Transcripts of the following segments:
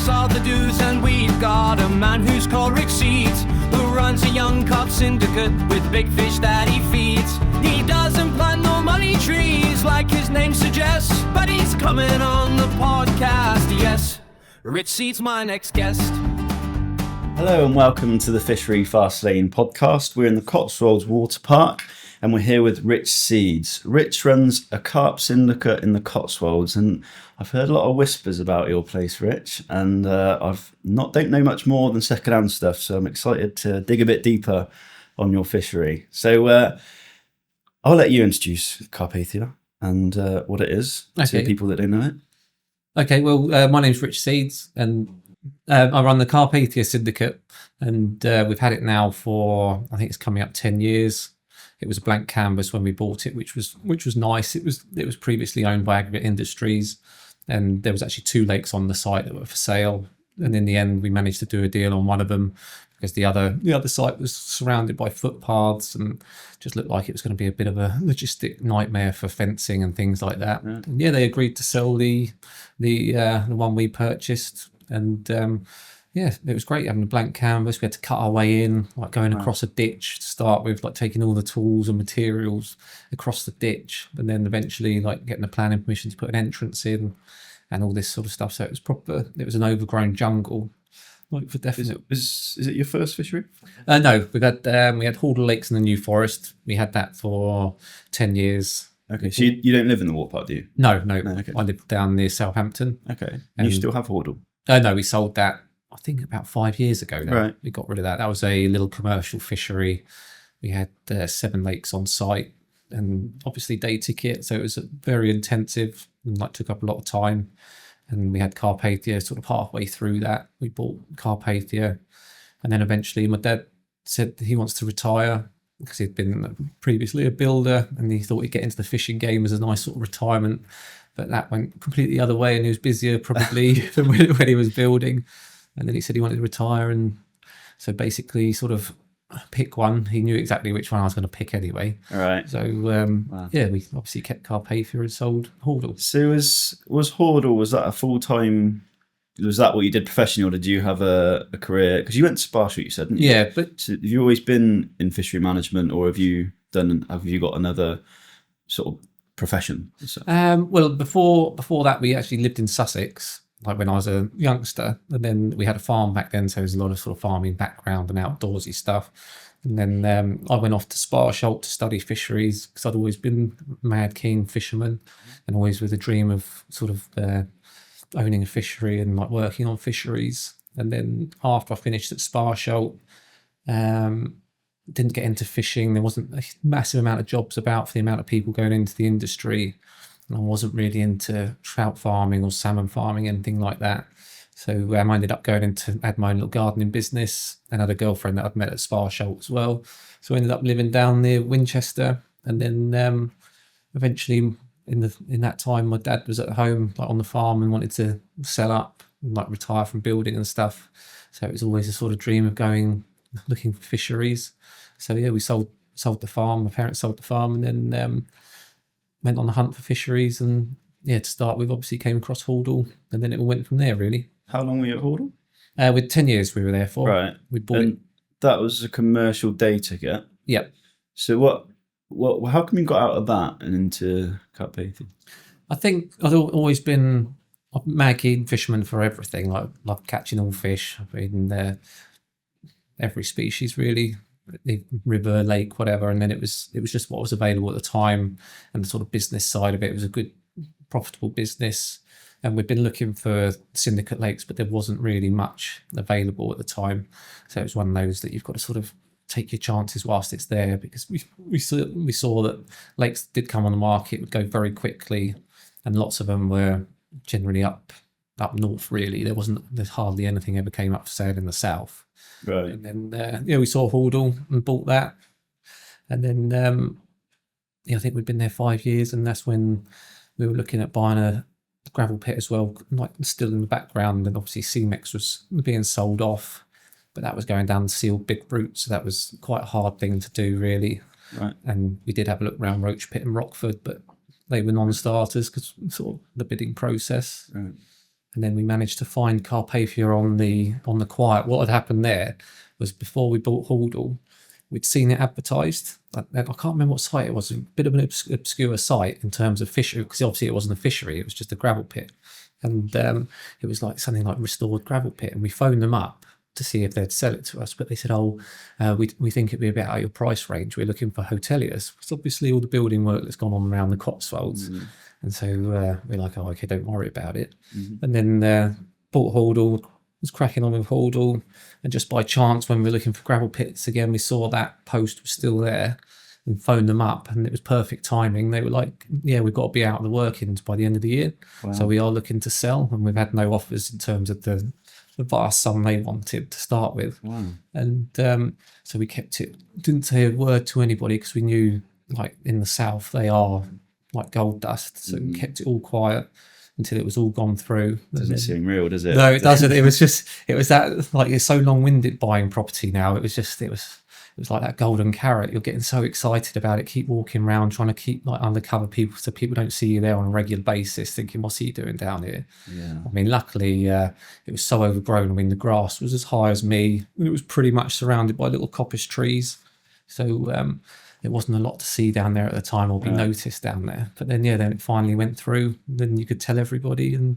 these are the do's, and we've got a man who's called Rick Seeds, who runs a young carp syndicate with big fish that he feeds. He doesn't plant no money trees like his name suggests, but he's coming on the podcast, yes. Rich Seeds, my next guest. Hello and welcome to the Fishery Fast Lane podcast. We're in the Cotswolds water park and we're here with Rich Seeds. Rich runs a carp syndicate in the Cotswolds, and I've heard a lot of whispers about your place, Rich, and don't know much more than second-hand stuff, so I'm excited to dig a bit deeper on your fishery. So I'll let you introduce Carpathia and what it is to people that don't know it. Okay, well, my name's Rich Seeds, and I run the Carpathia Syndicate, and we've had it now for, I think it's coming up 10 years. It was a blank canvas when we bought it, which was nice. It was previously owned by Aggregate Industries, and there was actually 2 lakes on the site that were for sale. And in the end, we managed to do a deal on one of them because the other site was surrounded by footpaths and just looked like it was going to be a bit of a logistic nightmare for fencing and things like that. Yeah, and they agreed to sell the one we purchased, and it was great having a blank canvas. We had to cut our way in, like going across a ditch to start with, like taking all the tools and materials across the ditch, and then eventually like getting the planning permission to put an entrance in and all this sort of stuff. So it was proper. It was an overgrown jungle, like for definite. Is it your first fishery? No, we had Hordle Lakes in the New Forest. We had that for 10 years. Okay, so you don't live in the water park, do you? No. Okay. I live down near Southampton. Okay, and you still have Hordle? No, we sold that, I think, about 5 years ago now. Right. We got rid of that. That was a little commercial fishery. We had 7 lakes on site and obviously day ticket. So it was very intensive and took up a lot of time. And we had Carpathia sort of halfway through that. We bought Carpathia. And then eventually my dad said he wants to retire because he'd been previously a builder and he thought he'd get into the fishing game as a nice sort of retirement. But that went completely the other way and he was busier probably than when he was building. And then he said he wanted to retire, and so basically sort of pick one. He knew exactly which one I was going to pick anyway. All right. So we obviously kept Carpathia and sold Hordle. So was Hordle, was that a full-time, was that what you did professionally, or did you have a career? Because you went to Sparshoot, you said, didn't you? Yeah, but so have you always been in fishery management, or have you got another sort of profession? Well, before that, we actually lived in Sussex, like when I was a youngster, and then we had a farm back then, so there's a lot of sort of farming background and outdoorsy stuff. And then I went off to Sparshoot to study fisheries because I'd always been a mad keen fisherman, and always with a dream of sort of owning a fishery and like working on fisheries. And then after I finished at Sparshoot, didn't get into fishing. There wasn't a massive amount of jobs about for the amount of people going into the industry. And I wasn't really into trout farming or salmon farming, anything like that. So I ended up had my own little gardening business and had a girlfriend that I'd met at Sparshoot as well. So I ended up living down near Winchester. And then eventually in that time, my dad was at home, like on the farm, and wanted to sell up and like retire from building and stuff. So it was always a sort of dream of looking for fisheries. So yeah, we sold the farm. My parents sold the farm, and then went on the hunt for fisheries. And yeah, to start with, obviously came across Hordle, and then it all went from there really. How long were you at Hordle? With 10 years we were there for. Right. We bought it. That was a commercial day ticket. Yep. So what? How come you got out of that and into Carpathia? I think I've always been a mad keen fisherman for everything. Like love catching all fish. I've been every species really, river, lake, whatever. And then it was just what was available at the time, and the sort of business side of it was a good, profitable business. And we'd been looking for syndicate lakes, but there wasn't really much available at the time. So it was one of those that you've got to sort of take your chances whilst it's there, because we saw that lakes did come on the market, would go very quickly, and lots of them were generally up north really. There's hardly anything ever came up for sale in the south. Right. And then we saw Hordle and bought that. And then I think we'd been there 5 years, and that's when we were looking at buying a gravel pit as well, like still in the background. And obviously CMEX was being sold off, but that was going down the sealed big route, so that was quite a hard thing to do really. Right. And we did have a look around Roach Pit and Rockford, but they were non-starters because sort of the bidding process. Right. And then we managed to find Carpathia on the quiet. What had happened there was before we bought Hordle, we'd seen it advertised. I can't remember what site it was. A bit of an obscure site in terms of fishery, because obviously it wasn't a fishery. It was just a gravel pit. And it was like something like restored gravel pit. And we phoned them up to see if they'd sell it to us. But they said, we think it'd be a bit out of your price range. We're looking for hoteliers. It's obviously all the building work that's gone on around the Cotswolds. And so we're like, oh, okay, don't worry about it. And then bought Hordle, was cracking on with Hordle. And just by chance, when we were looking for gravel pits again, we saw that post was still there and phoned them up. And it was perfect timing. They were like, yeah, we've got to be out of the workings by the end of the year. Wow. So we are looking to sell. And we've had no offers in terms of the vast sum they wanted to start with. Wow. And so we kept it, didn't say a word to anybody because we knew, like, in the south, they are like gold dust. So we kept it all quiet until it was all gone through. Doesn't seem real, does it? No, it doesn't. It was that, like, it's so long-winded buying property now. It was like that golden carrot. You're getting so excited about it. Keep walking around, trying to keep like undercover people so people don't see you there on a regular basis, thinking, what's he doing down here? Yeah. I mean, luckily, it was so overgrown. I mean, the grass was as high as me. It was pretty much surrounded by little coppice trees. So it wasn't a lot to see down there at the time or be noticed down there. But then, then it finally went through. Then you could tell everybody, and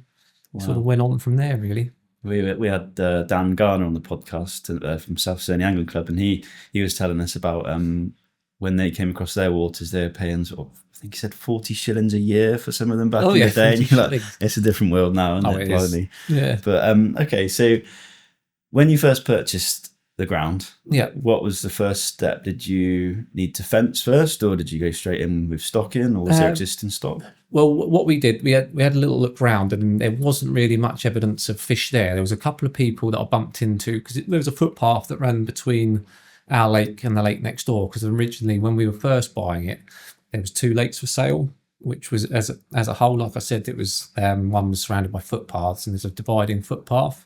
sort of went on from there, really. We had Dan Garner on the podcast from South Surney Angling Club, and he was telling us about when they came across their waters, they were paying sort of, I think he said 40 shillings a year for some of them back in the day. And you're like, it's a different world now, isn't it? Is. Yeah. But okay, so when you first purchased the ground, what was the first step? Did you need to fence first, or did you go straight in with stock in, or was there existing stock? Well, what we did, we had a little look round, and there wasn't really much evidence of fish there. There was a couple of people that I bumped into because there was a footpath that ran between our lake and the lake next door. Because originally, when we were first buying it, there was 2 lakes for sale, which was as a whole, like I said, it was one was surrounded by footpaths, and there's a dividing footpath.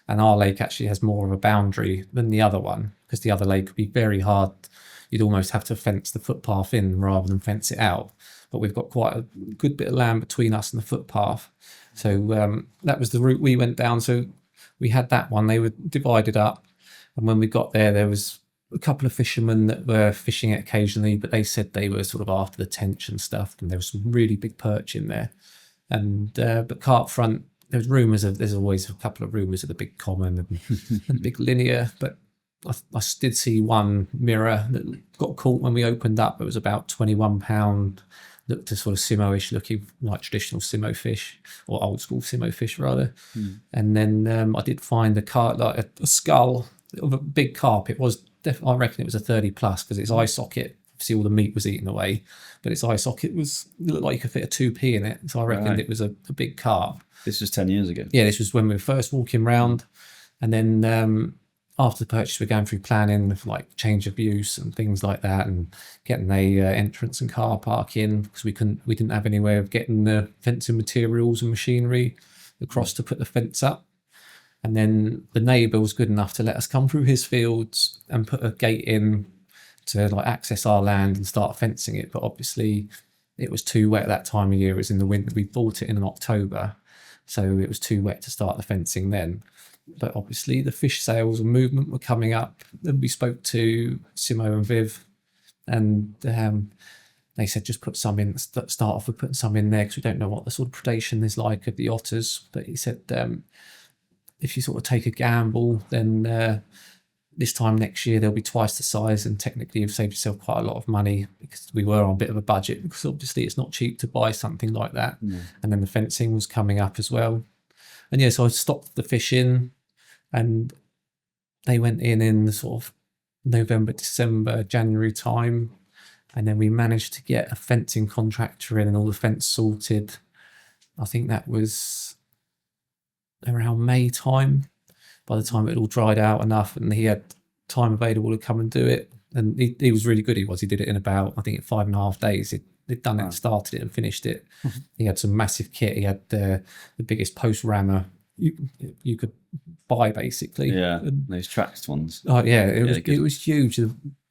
And our lake actually has more of a boundary than the other one, because the other lake would be very hard. You'd almost have to fence the footpath in rather than fence it out. But we've got quite a good bit of land between us and the footpath. So that was the route we went down. So we had that one. They were divided up. And when we got there, there was a couple of fishermen that were fishing it occasionally, but they said they were sort of after the tench and stuff. And there was some really big perch in there. And but carp front, there's always a couple of rumours of the big common and big linear, but I did see one mirror that got caught when we opened up. It was about £21, looked a sort of simo-ish looking, like traditional simo fish, or old school simo fish rather. And then I did find a carp, like a skull of a big carp. It was I reckon it was a 30 plus, because its eye socket, obviously all the meat was eaten away, but its eye socket looked like you could fit a 2p in it. So I reckoned it was a big carp. This was 10 years ago. Yeah, this was when we were first walking around. And then after the purchase, we're going through planning, like change of use and things like that, and getting the entrance and car park in, because we didn't have any way of getting the fencing materials and machinery across to put the fence up. And then the neighbour was good enough to let us come through his fields and put a gate in to like access our land and start fencing it. But obviously it was too wet at that time of year. It was in the winter. We bought it in October. So it was too wet to start the fencing then. But obviously the fish sales and movement were coming up. Then we spoke to Simo and Viv, and they said just put some in, start off with putting some in there, because we don't know what the sort of predation is like of the otters. But he said if you sort of take a gamble, then this time next year they'll be twice the size, and technically you've saved yourself quite a lot of money, because we were on a bit of a budget, because obviously it's not cheap to buy something like that. And then the fencing was coming up as well. And so I stopped the fishing, and they went in the sort of November, December, January time. And then we managed to get a fencing contractor in and all the fence sorted. I think that was around May time. By the time it all dried out enough and he had time available to come and do it. And he was really good. He did it in about, I think, 5.5 days. He'd done it, started it and finished it. He had some massive kit. He had the biggest post rammer you could buy, basically. Yeah, those traxed ones. Oh yeah, it was huge.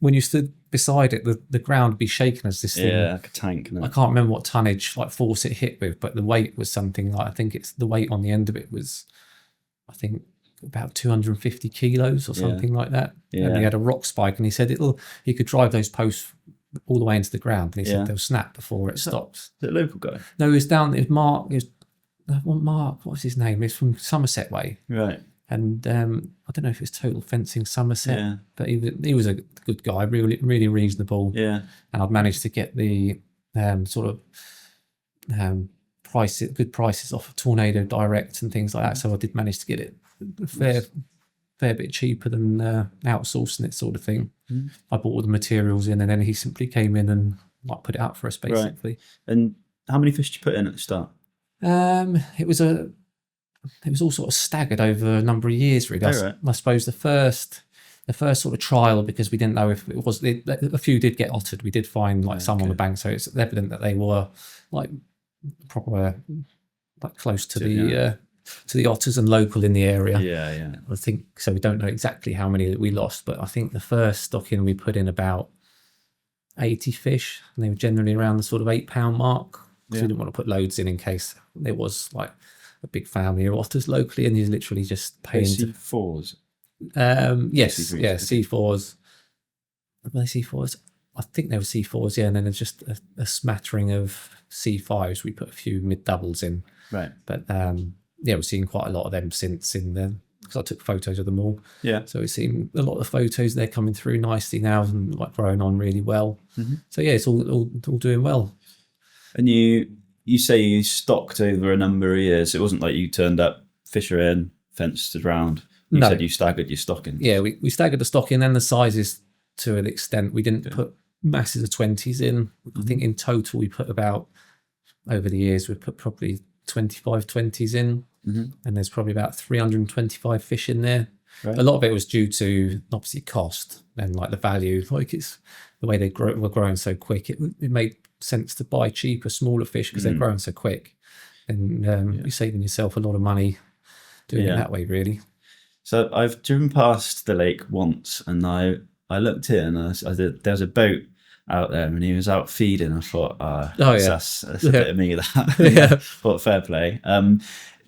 when you stood beside it, the ground would be shaken as this thing. Yeah, like a tank. I can't remember what tonnage, like force it hit with, but the weight was something like, I think it's the weight on the end of it was, I think, about 250 kilos or something like that. Yeah. And he had a rock spike, and he said he could drive those posts all the way into the ground, and he said they'll snap before it stops. Is it a local guy? No, it was Mark. What was his name? He's from Somerset way. Right. And I don't know if it's Total Fencing Somerset, but he was a good guy, really, really reasonable. Yeah. And I'd managed to get the sort of good prices off of Tornado Direct and things like that. So I did manage to get it a fair bit cheaper than outsourcing it, sort of thing. I bought all the materials in, and then he simply came in and like put it up for us, basically. Right. And how many fish did you put in at the start? It was all sort of staggered over a number of years, really. I suppose the first sort of trial, because we didn't know if it was, a few did get ottered. We did find like some on the bank, so it's evident that they were like proper, like close to the otters and local in the area. Yeah. I think so. We don't know exactly how many that we lost, but I think the first stocking we put in about 80 fish, and they were generally around the sort of £8 mark. We didn't want to put loads in case there was like a big family of otters locally, and he's literally just paying C4s. Yes, C4s. Were they C4s? I think they were C4s, and then there's just a smattering of C5s. We put a few mid doubles in, right? But we've seen quite a lot of them since in then, because I took photos of them all. Yeah. So we've seen a lot of photos. They're coming through nicely now and like growing on really well. So yeah, it's all doing well. And you say you stocked over a number of years. It wasn't like you turned up, fishery in, fenced around. You said you staggered your stocking. Yeah, we staggered the stocking and the sizes to an extent. We didn't put masses of 20s in. I think in total we put about, over the years, we put probably 25 20s in. And there's probably about 325 fish in there. Right. A lot of it was due to obviously cost and like the value. Like it's the way were growing so quick. It made sense to buy cheaper, smaller fish because they're growing so quick, and you're saving yourself a lot of money doing it that way, really. So I've driven past the lake once, and I looked in, and there was a boat out there, and he was out feeding. I thought, that's a bit of me. That thought fair play.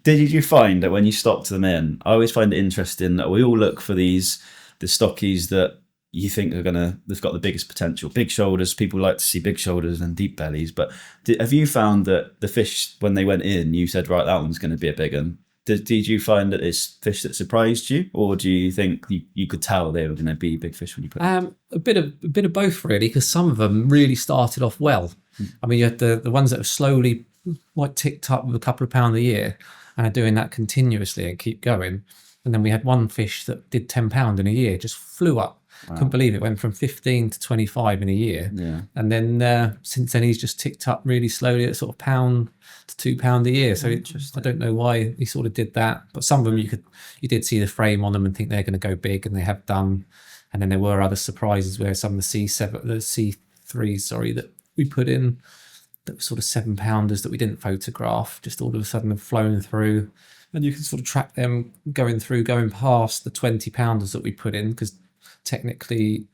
Did you find that when you stocked them in, I always find it interesting that we all look for the stockies that you think they've got the biggest potential, big shoulders. People like to see big shoulders and deep bellies. But have you found that the fish, when they went in, you said, right, that one's going to be a big one? Did you find that it's fish that surprised you, or do you think you could tell they were going to be big fish when you put them? A bit of both, really, because some of them really started off well. I mean, you had the ones that have slowly like ticked up with a couple of pounds a year and are doing that continuously and keep going. And then we had one fish that did £10 in a year, just flew up. Wow. Couldn't believe it. Went from 15 to 25 in a year. Yeah. And then since then he's just ticked up really slowly at sort of £1 to £2 a year. So I don't know why he sort of did that. But some of them you did see the frame on them and think they're going to go big, and they have done. And then there were other surprises where some of the C3s, that we put in, that were sort of £7-pounders that we didn't photograph, just all of a sudden have flown through. And you can sort of track them going past the 20-pounders that we put in, because technically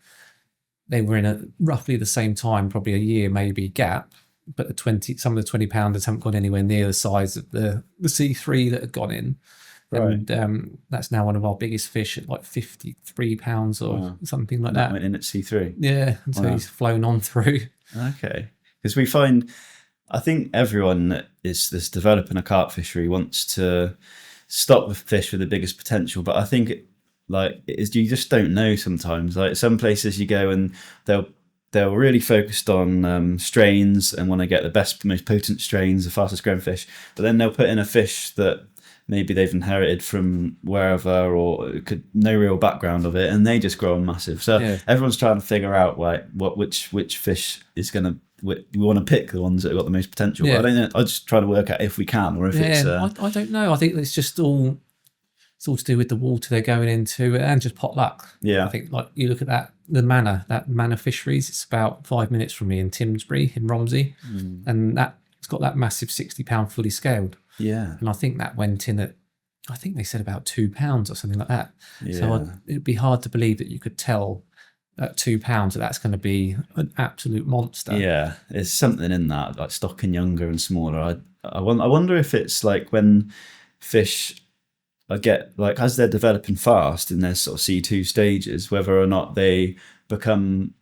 they were in a roughly the same time, probably a year maybe gap, but some of the 20-pounders haven't gone anywhere near the size of the C3 that had gone in. Right. And that's now one of our biggest fish at like £53 or something like that. Went in at C3. Yeah, and so he's flown on through. Okay, because we find, I think everyone that's developing a carp fishery wants to stock the fish with the biggest potential, but I think you just don't know sometimes. Like some places you go and they're really focused on strains and want to get the best, most potent strains, the fastest growing fish, but then they'll put in a fish that maybe they've inherited from wherever or no real background of it, and they just grow on massive. So everyone's trying to figure out which fish is going to. We want to pick the ones that have got the most potential. But I don't know. I just try to work out if we can, or if it's. I don't know. I think it's just all. It's all to do with the water they're going into and just pot luck. Yeah. I think like you look at that manor fisheries. It's about 5 minutes from me in Timsbury in Romsey, and it's got that massive £60 fully scaled. Yeah. And I think that went in at, I think they said about £2 or something like that. Yeah. So it'd be hard to believe that you could tell at £2, that's going to be an absolute monster. Yeah, there's something in that, like stocking younger and smaller. I wonder if it's like when fish get like as they're developing fast in their sort of C2 stages, whether or not they become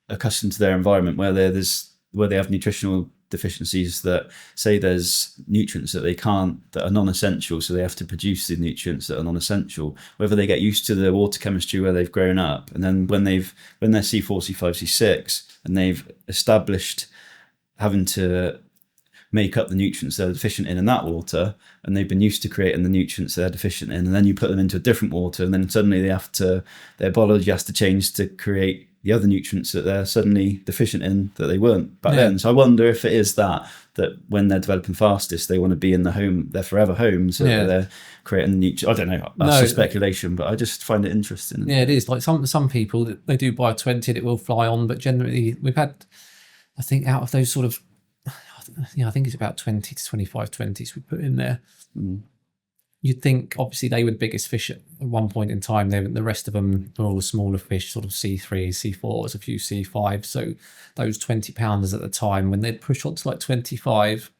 accustomed to their environment where they have nutritional deficiencies, that say there's nutrients that are non-essential, so they have to produce the nutrients that are non-essential, whether they get used to the water chemistry where they've grown up, and then when they're C4, C5, C6 and they've established having to make up the nutrients they're deficient in that water, and they've been used to creating the nutrients they're deficient in, and then you put them into a different water, and then suddenly their biology has to change to create the other nutrients that they're suddenly deficient in that they weren't back then. So I wonder if it is that when they're developing fastest, they want to be in their forever home, so that they're creating the nutrients. I don't know, that's just speculation, but I just find it interesting. Yeah, it is. Like some people, they do buy a 20 and it will fly on, but generally we've had, I think out of those sort of, I think it's about 20 to 25 20s we put in there. You'd think obviously they were the biggest fish at one point in time. The rest of them were all smaller fish, sort of C3, C4s, a few C5s. So those 20-pounders at the time, when they'd push on to like 25,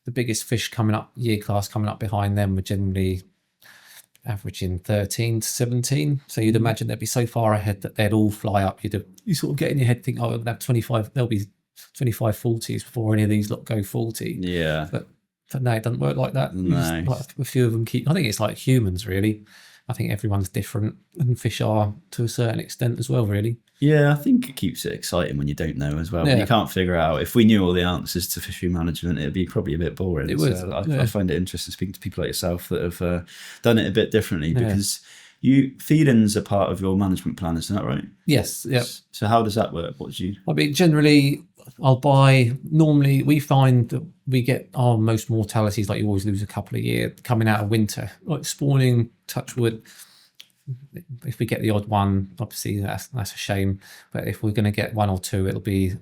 the biggest fish year class coming up behind them were generally averaging 13 to 17. So you'd imagine they'd be so far ahead that they'd all fly up. You sort of get in your head, think, oh, they'll have 25, there'll be 25 40s before any of these lot go 40. Yeah. But no, it doesn't work like that. No. Like a few of them I think it's like humans, really. I think everyone's different, and fish are to a certain extent as well, really. Yeah, I think it keeps it exciting when you don't know as well. Yeah. You can't figure out. If we knew all the answers to fishery management, it'd be probably a bit boring. It would. So I find it interesting speaking to people like yourself that have done it a bit differently, because feeding's a part of your management plan, isn't that right? Yes. Yep. So how does that work? I mean, generally, normally we find that we get our most mortalities, like you always lose a couple a year, coming out of winter, like spawning, touch wood. If we get the odd one, obviously that's a shame. But if we're going to get one or two, it'll be,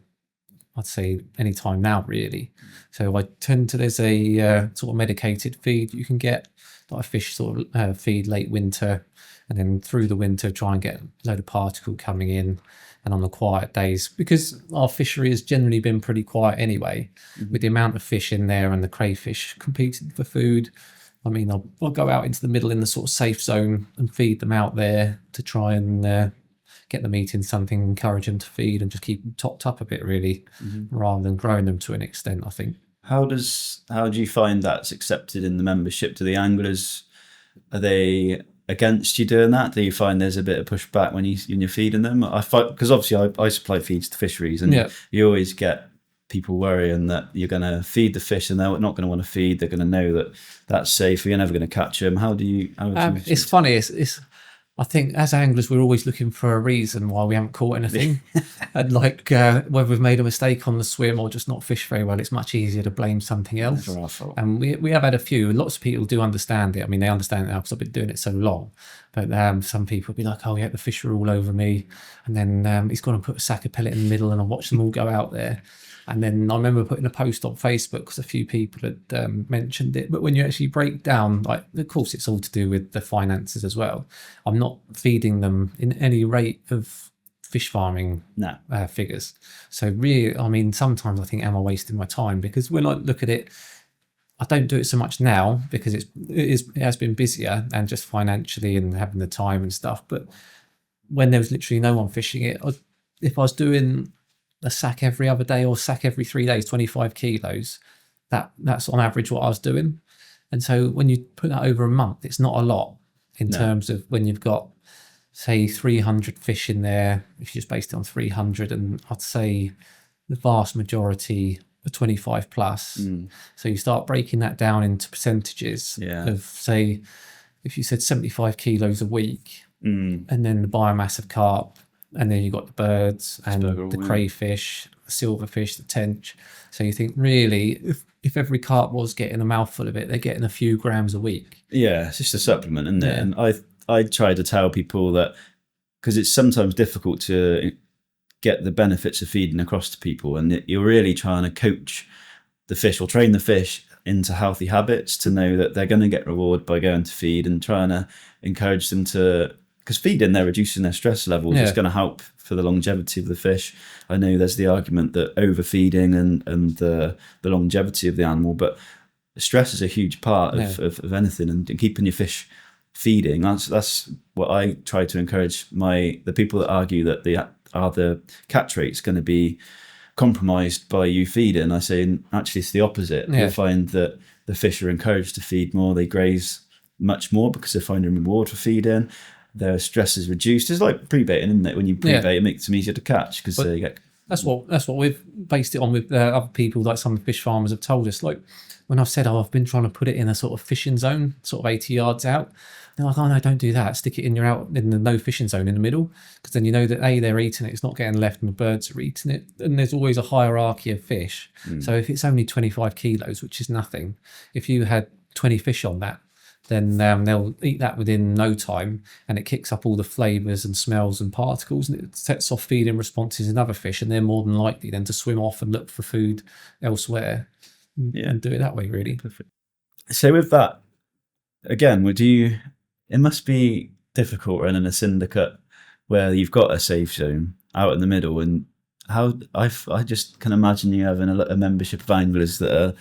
I'd say, any time now, really. So there's a sort of medicated feed you can get, like a fish sort of feed late winter, and then through the winter try and get a load of particle coming in. And on the quiet days, because our fishery has generally been pretty quiet anyway, with the amount of fish in there and the crayfish competing for food. I mean, I'll go out into the middle in the sort of safe zone and feed them out there to try and get them eating something, encourage them to feed, and just keep them topped up a bit, really, rather than growing them to an extent, I think. How do you find that's accepted in the membership? Do the anglers, are they against you doing that? Do you find there's a bit of pushback when you're feeding them? Because obviously I supply feeds to fisheries, and you always get people worrying that you're going to feed the fish and they're not going to want to feed. They're going to know that that's safe. You're never going to catch them. How do you? It's funny. It's I think as anglers, we're always looking for a reason why we haven't caught anything. And like whether we've made a mistake on the swim or just not fished very well, it's much easier to blame something else. Never our fault. And we have had a few. Lots of people do understand it. I mean, they understand it now because I've been doing it so long. But some people be like, oh, yeah, the fish are all over me. And then he's gone to put a sack of pellet in the middle and I watch them all go out there. And then I remember putting a post on Facebook because a few people had mentioned it. But when you actually break down, like, of course, it's all to do with the finances as well. I'm not feeding them in any rate of fish farming figures. So really, I mean, sometimes I think, am I wasting my time? Because when I look at it, I don't do it so much now because it has been busier and just financially and having the time and stuff. But when there was literally no one fishing it, if I was doing a sack every other day or sack every 3 days, 25 kilos, that's on average what I was doing. And so when you put that over a month, it's not a lot in terms of when you've got, say, 300 fish in there, if you just based it on 300, and I'd say the vast majority are 25 plus. So you start breaking that down into percentages of, say, if you said 75 kilos a week, and then the biomass of carp, and then you've got the birds and the crayfish, the silverfish, the tench. So you think, really, if every carp was getting a mouthful of it, they're getting a few grams a week. Yeah, it's just a supplement, isn't it? And I try to tell people that, because it's sometimes difficult to get the benefits of feeding across to people, and you're really trying to coach the fish or train the fish into healthy habits to know that they're going to get reward by going to feed, and trying to encourage them to because feeding, they're reducing their stress levels. Yeah. It's going to help for the longevity of the fish. I know there's the argument that overfeeding and the longevity of the animal, but stress is a huge part of anything, and keeping your fish feeding. That's what I try to encourage the people that argue that the catch rate's going to be compromised by you feeding. I say actually it's the opposite. You'll find that the fish are encouraged to feed more. They graze much more because they're finding reward for feeding. Their stress is reduced. It's like pre-baiting, isn't it? When you pre-bait, it makes them easier to catch because you get. That's what we've based it on with other people, like some fish farmers have told us. Like when I've said, I've been trying to put it in a sort of fishing zone, sort of 80 yards out. They're like, oh no, don't do that. Stick it in the no fishing zone in the middle, because then you know that they're eating it. It's not getting left, and the birds are eating it. And there's always a hierarchy of fish. So if it's only 25 kilos, which is nothing, if you had 20 fish on that, then they'll eat that within no time, and it kicks up all the flavours and smells and particles, and it sets off feeding responses in other fish, and they're more than likely then to swim off and look for food elsewhere and do it that way, really. Perfect. So with that, again, it must be difficult running a syndicate where you've got a safe zone out in the middle, and how I just can imagine you having a membership of anglers that are,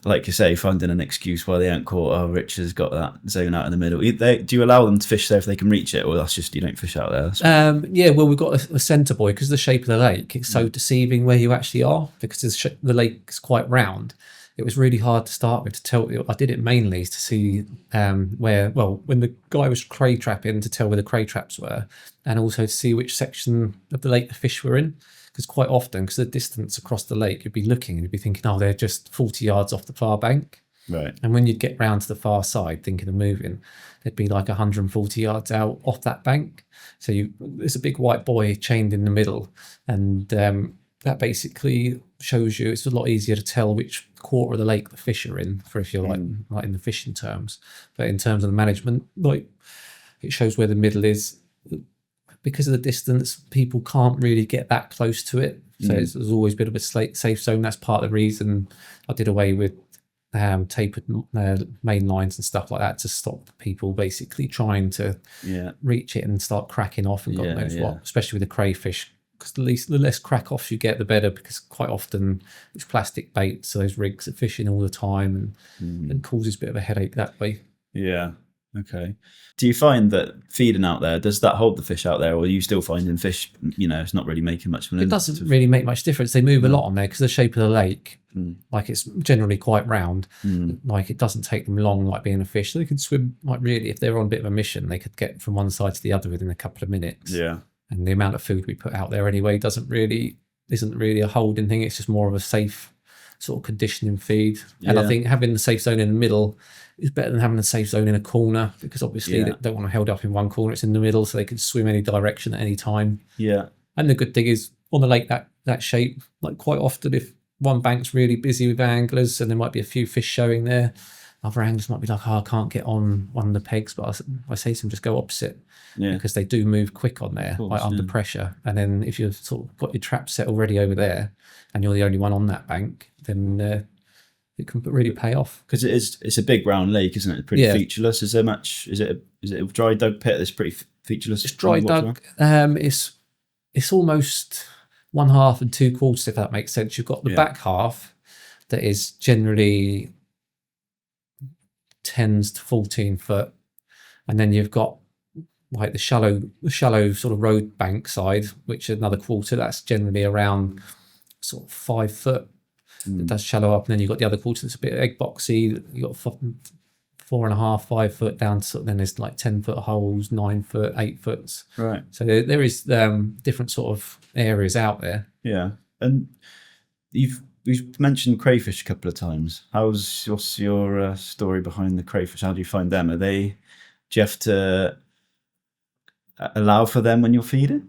like you say, finding an excuse why they aren't caught. Oh, Rich has got that zone out in the middle. Do you allow them to fish there if they can reach it, or that's just you don't fish out there? Well, we've got a centre buoy because of the shape of the lake. It's so deceiving where you actually are, because the lake is quite round. It was really hard to start with to tell. I did it mainly to see when the guy was cray trapping, to tell where the cray traps were, and also to see which section of the lake the fish were in. Because quite often, because the distance across the lake, you'd be looking and you'd be thinking, oh, they're just 40 yards off the far bank. Right. And when you'd get round to the far side, thinking of moving, they'd be like 140 yards out off that bank. So there's a big white buoy chained in the middle, and that basically shows you it's a lot easier to tell which quarter of the lake the fish are in, for if you're like in the fishing terms. But in terms of the management, like it shows where the middle is. Because of the distance, people can't really get that close to it. So there's always a bit of a safe zone. That's part of the reason I did away with tapered main lines and stuff like that, to stop people basically trying to reach it and start cracking off and God knows what, especially with the crayfish. Because the less crack offs you get, the better, because quite often it's plastic bait, so those rigs are fishing all the time and causes a bit of a headache that way. Yeah. Okay. Do you find that feeding out there, does that hold the fish out there, or are you still finding fish, it's not really making much of an It doesn't really make much difference. They move a lot on there because the shape of the lake, like it's generally quite round. Like it doesn't take them long, like being a fish. They can swim, like really, if they're on a bit of a mission, they could get from one side to the other within a couple of minutes. Yeah. And the amount of food we put out there anyway isn't really a holding thing. It's just more of a safe sort of conditioning feed. And I think having the safe zone in the middle is better than having a safe zone in a corner, because obviously they don't want to held up in one corner. It's in the middle, so they can swim any direction at any time. Yeah. And the good thing is on the lake that shape, like quite often if one bank's really busy with anglers and there might be a few fish showing there, other anglers might be like, oh, I can't get on one of the pegs, but I say to them, just go opposite, because they do move quick on there, like under pressure. And then if you've sort of got your trap set already over there and you're the only one on that bank, then it can really pay off. Because it's a big round lake, isn't it? It's pretty featureless. Is there much? Is it a dry dug pit that's pretty featureless? It's dry dug. It's almost 1/2 and 2/4, if that makes sense. You've got the back half that is generally 10 to 14 foot, and then you've got like the shallow sort of road bank side, which is another quarter. That's generally around sort of 5 foot. It does shallow up, and then you've got the other quarter that's a bit egg boxy. You've got 4.5, 5 foot down to, then there's like 10 foot holes, 9 foot, 8 foot. Right. So there is different sort of areas out there. Yeah. And we've mentioned crayfish a couple of times. What's your story behind the crayfish? How do you find them? Do you have to allow for them when you're feeding?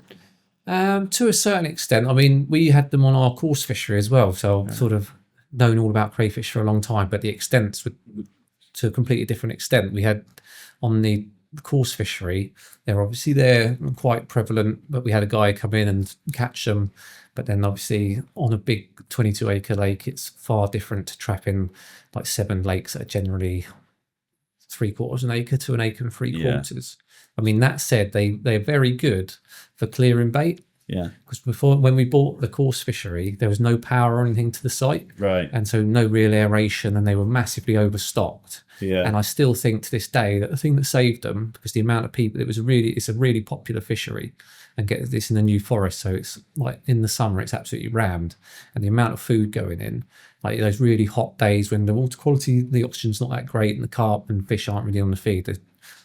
To a certain extent. I mean, we had them on our course fishery as well, so I've sort of known all about crayfish for a long time, but the extents were to a completely different extent. We had on the course fishery, they're quite prevalent, but we had a guy come in and catch them. But then obviously on a big 22-acre lake, it's far different to trapping like 7 lakes that are generally 3/4 an acre to 1.75 acres. I mean, that said, they're very good for clearing bait. Yeah. Because before, when we bought the course fishery, there was no power or anything to the site. Right. And so no real aeration, and they were massively overstocked. Yeah. And I still think to this day that the thing that saved them, because the amount of people, it's a really popular fishery, and get this in the New Forest. So it's like in the summer, it's absolutely rammed. And the amount of food going in, like those really hot days when the water quality, the oxygen's not that great, and the carp and fish aren't really on the feed,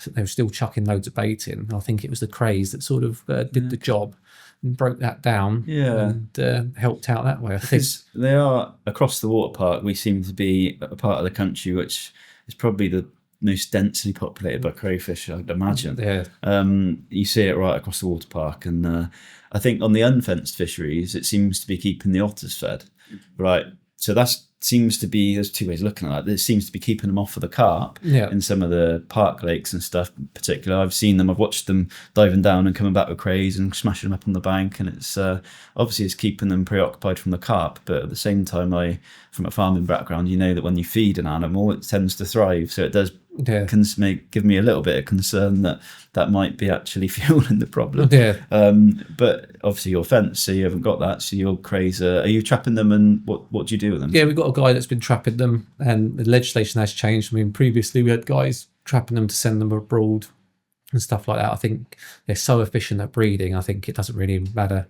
they were still chucking loads of bait in. And I think it was the crays that sort of did the job and broke that down, and helped out that way. I think Because they are across the water park. We seem to be a part of the country which is probably the most densely populated by crayfish, I'd imagine. Yeah. You see it right across the water park, and I think on the unfenced fisheries, it seems to be keeping the otters fed, right? So that seems to be, there's two ways of looking at it. It seems to be keeping them off of the carp in some of the park lakes and stuff in particular. I've seen them, I've watched them diving down and coming back with crays and smashing them up on the bank, and it's obviously it's keeping them preoccupied from the carp, but at the same time, from a farming background, you know that when you feed an animal, it tends to thrive. So it does give me a little bit of concern that might be actually fueling the problem. But obviously you're fenced, so you haven't got that. So your crays, are you trapping them, and what do you do with them? Yeah, we've got a guy that's been trapping them, and the legislation has changed. I mean, previously we had guys trapping them to send them abroad and stuff like that. I think they're so efficient at breeding. I think it doesn't really matter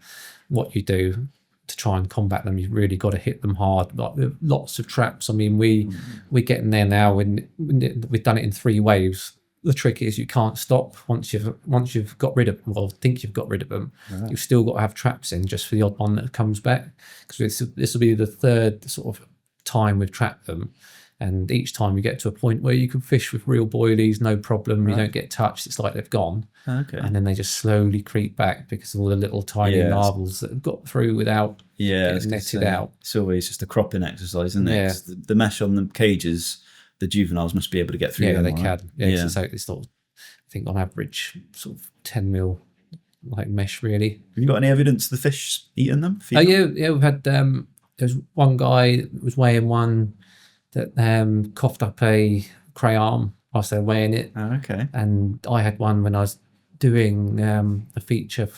what you do to try and combat them. You've really got to hit them hard. Like, there are lots of traps. I mean, we're getting there now, and we've done it in 3 waves. The trick is you can't stop once you've got rid of, well, think you've got rid of them. Right. You've still got to have traps in just for the odd one that comes back, because this will be the 3rd sort of time we've trapped them. And each time you get to a point where you can fish with real boilies, no problem. You don't get touched. It's like they've gone. Okay. And then they just slowly creep back because of all the little tiny larvals that have got through without getting netted out. It's always just a cropping exercise, isn't it? Yeah. The mesh on the cages, the juveniles must be able to get through. Yeah, they can. Yeah. So it's sort of, I think on average, sort of 10 mil like mesh, really. Have you got any evidence of the fish eating them? Yeah. We've had, there's one guy that was weighing one that coughed up a cray arm whilst they were weighing it. Oh, okay. And I had one when I was doing a feature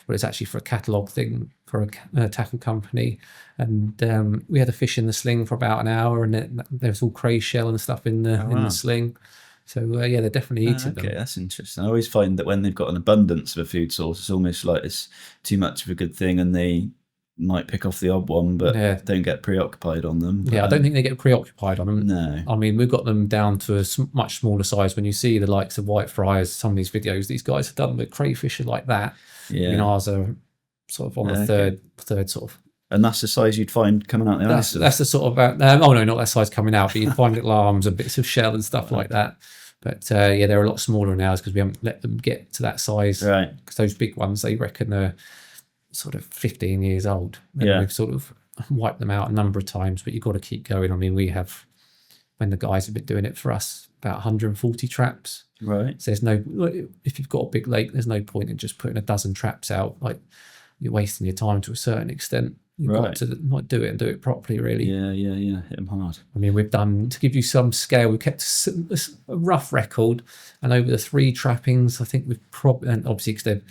it's actually for a catalogue thing for a tackle company, and we had a fish in the sling for about an hour, and there was all cray shell and stuff in the sling. So they're definitely eating them. Okay, that's interesting. I always find that when they've got an abundance of a food source, it's almost like it's too much of a good thing, and they might pick off the odd one, but don't get preoccupied on them. I don't think they get preoccupied on them. No. I mean, we've got them down to a much smaller size. When you see the likes of white fries, some of these videos these guys have done with crayfish are like that. Yeah. I mean, ours are sort of on the third sort of. And that's the size you'd find coming out the ice? That's the sort of, not that size coming out, but you find little arms and bits of shell and stuff like that. But they're a lot smaller now because we haven't let them get to that size. Right. Because those big ones, they reckon are sort of 15 years old. And we've sort of wiped them out a number of times, but you've got to keep going. I mean, we have, when the guys have been doing it for us, about 140 traps. Right. So if you've got a big lake, there's no point in just putting a dozen traps out. Like, you're wasting your time to a certain extent. You've got to do it and do it properly, really. Yeah. Hit them hard. I mean, we've done, to give you some scale, we've kept a rough record, and over the 3 trappings, I think we've probably, and obviously because